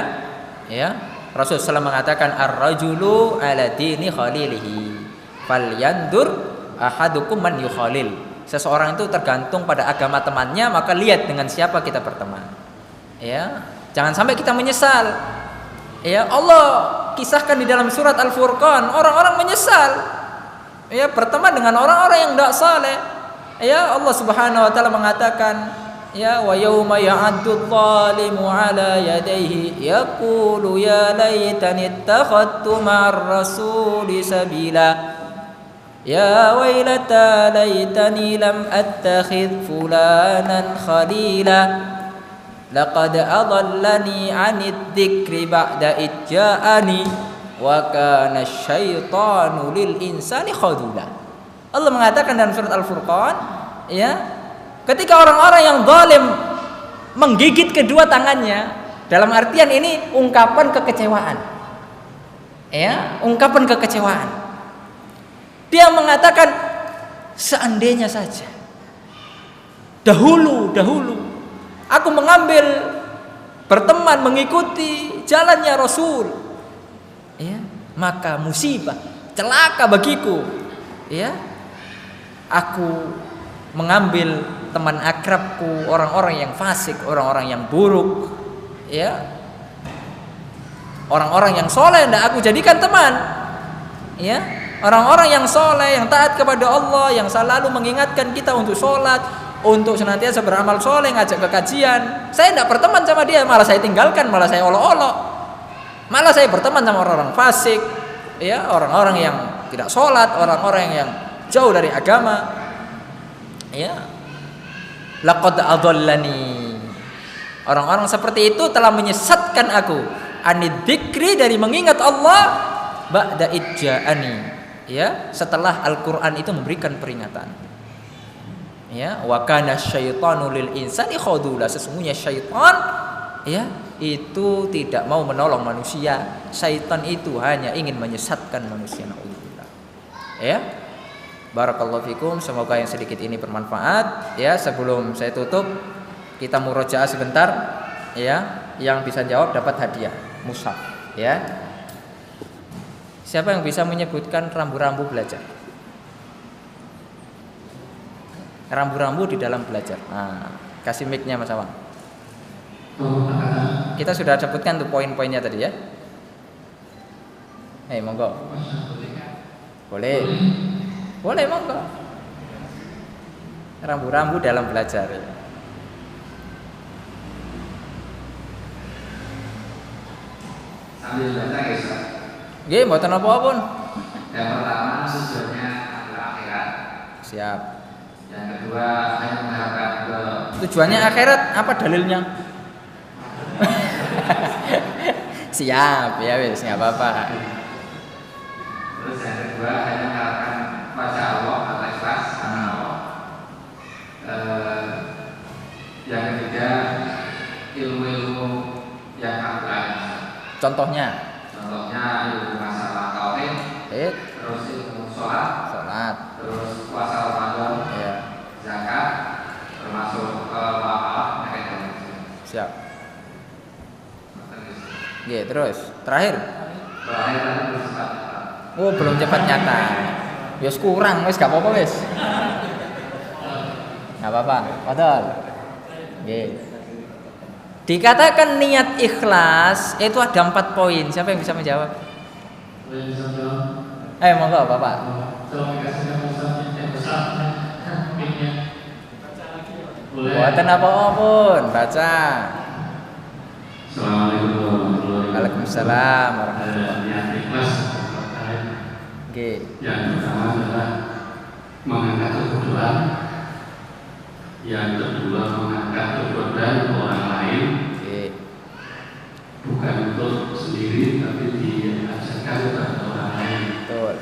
ya. Rasulullah SAW mengatakan ar-rajulu ala dini khalilihi falyandur ahadukum man yukhalil. Seseorang itu tergantung pada agama temannya, maka lihat dengan siapa kita berteman ya. Jangan sampai kita menyesal. Ya Allah kisahkan di dalam surat Al-Furqan, orang-orang menyesal ya berteman dengan orang-orang yang tidak saleh. Ya Allah Subhanahu wa taala mengatakan ya wa yauma ya'addu dhalimu ala yadayhi yaqulu ya laitani ittakhadtu ma'ar rasuli sabila ya wailata laitani lam attakhidh fulanan khalila laqad adallani 'anid dzikri ba'da idja'ani wa kana asyaitanu lil insani khadula. Allah mengatakan dalam surat Al-Furqan ya, ketika orang-orang yang zalim menggigit kedua tangannya, dalam artian ini ungkapan kekecewaan. Ya, ungkapan kekecewaan. Dia mengatakan seandainya saja dahulu aku mengambil berteman mengikuti jalannya Rasul ya, maka musibah celaka bagiku ya, aku mengambil teman akrabku orang-orang yang fasik, orang-orang yang buruk ya, orang-orang yang soleh tidak aku jadikan teman ya, orang-orang yang soleh, yang taat kepada Allah, yang selalu mengingatkan kita untuk sholat, untuk senantiasa beramal soleh, ngajak ke kajian. Saya tidak berteman sama dia, malah saya tinggalkan, malah saya olok-olok, malah saya berteman sama orang-orang fasik ya, orang-orang yang tidak sholat, orang-orang yang jauh dari agama ya. Laqad adallani, orang-orang seperti itu telah menyesatkan aku, anid dzikri, dari mengingat Allah, ba'da idja'ani ya, setelah Al-Quran itu memberikan peringatan ya. Wa kana syaitanu lil insani khadula, sesungguhnya syaitan ya itu tidak mau menolong manusia. Syaitan itu hanya ingin menyesatkan manusia. Naudzubillah. Ya. Barakallahu fikum, semoga yang sedikit ini bermanfaat. Ya, sebelum saya tutup, kita murojaah sebentar. Ya, yang bisa jawab dapat hadiah mushaf. Ya. Siapa yang bisa menyebutkan rambu-rambu belajar? Rambu-rambu di dalam belajar. Nah, kasih mic-nya Mas Awang. Kita sudah sebutkan tuh poin-poinnya tadi ya. Monggo. Boleh. Boleh monggo. Rambu-rambu dalam belajar. Sambil baca guys. Nggih, mboten apa-apa pun. Yang pertama tujuannya adalah akhirat. Siap. Yang kedua hanya mengharapkan Tujuannya akhirat, apa dalilnya? Siap, ya wis, enggak apa-apa. Terus yang kedua hanya mengharapkan wajah Allah atau ikhlas karena Allah. Yang ketiga ilmu-ilmu yang akurat. Contohnya Ilmu masalah tauhid, terus ilmu sholat, terus puasa Ramadan, ya. zakat, termasuk wafat, Siap. Oke, terus terakhir. Oh, belum cepat nyata. Wis kurang, wis gak apa-apa wis. Gak apa-apa. Betul. Oke. Dikatakan niat ikhlas itu ada 4 poin. Siapa yang bisa menjawab? Monggo Bapak. Buatan apa pun, baca. Assalamualaikum. Waalaikumsalam warahmatullahi wabarakatuh. Oke. Yang pertama adalah mengangkat kebutuhan. Yang kedua mengangkat kebutuhan orang lain. Oke. Bukan untuk sendiri tapi diajarkan kepada orang lain. Betul.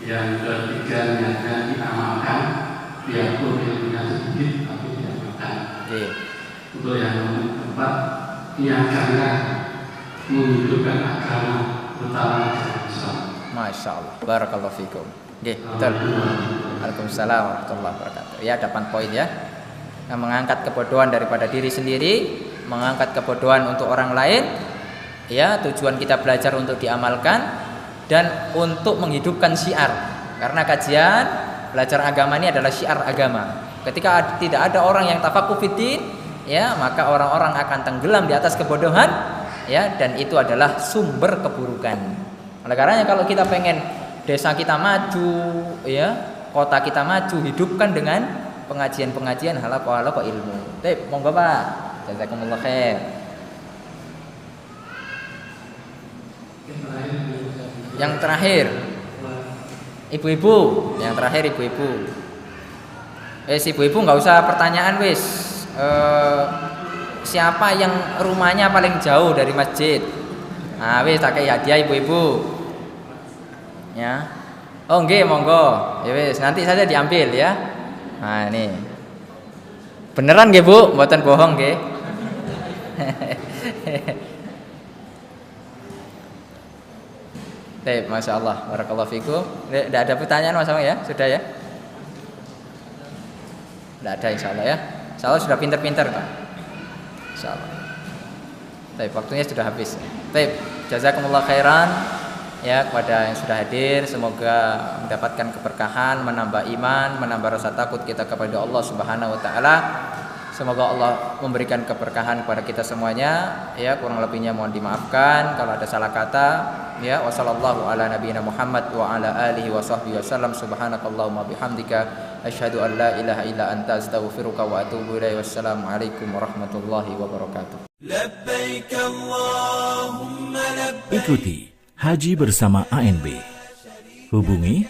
Yang ketiga niatnya diamalkan, biarpun ilmunya sedikit tapi diamalkan. Oke. Untuk yang keempat, niatkanlah menghidupkan agama terutama agama Islam. Masya Allah. Barakallahu fikum. Oke, betul. Waalaikumsalam warahmatullahi wabarakatuh. Ya, ada 8 poin ya. Yang mengangkat kebodohan daripada diri sendiri, mengangkat kebodohan untuk orang lain. Ya, tujuan kita belajar untuk diamalkan dan untuk menghidupkan syiar. Karena kajian belajar agama ini adalah syiar agama. Ketika tidak ada orang yang tafaqquh fiddin, ya, maka orang-orang akan tenggelam di atas kebodohan, ya, dan itu adalah sumber keburukan. Oleh karenanya kalau kita pengen desa kita maju, ya, kota kita maju, hidupkan dengan pengajian-pengajian halaqah ilmu. Baik, monggo Pak. Jazakumullah khair. Yang terakhir, ibu-ibu. Yang terakhir ibu-ibu. Ibu-ibu nggak usah pertanyaan wis. Siapa yang rumahnya paling jauh dari masjid? Nah, wis tak kayak hadiah ibu-ibu. Ya. Oh, nggih, monggo. Ya wis, nanti saja diambil ya. Nah, ini. Beneran nggih, Bu? Mboten bohong nggih. Baik, Masya Allah, barakallahu fikum. Tidak ada pertanyaan Mas Awang ya? Sudah ya? Tidak ada insya Allah ya. Insya Allah sudah pinter-pinter Pak. Insya Allah. Baik, waktunya sudah habis. Baik, jazakumullah khairan ya kepada yang sudah hadir. Semoga mendapatkan keberkahan, menambah iman, menambah rasa takut kita kepada Allah Subhanahu wa taala. Semoga Allah memberikan keberkahan kepada kita semuanya. Ya, kurang lebihnya mohon dimaafkan kalau ada salah kata. Ya, wassallallahu ala nabiyina Muhammad wa ala alihi wa sahbihi wasallam. Subhanakallahumma bihamdika asyhadu an la ilaha illa anta astaghfiruka wa atubu ilaik. Wassalamu alaikum warahmatullahi wabarakatuh. Ikuti Haji bersama ANB. Hubungi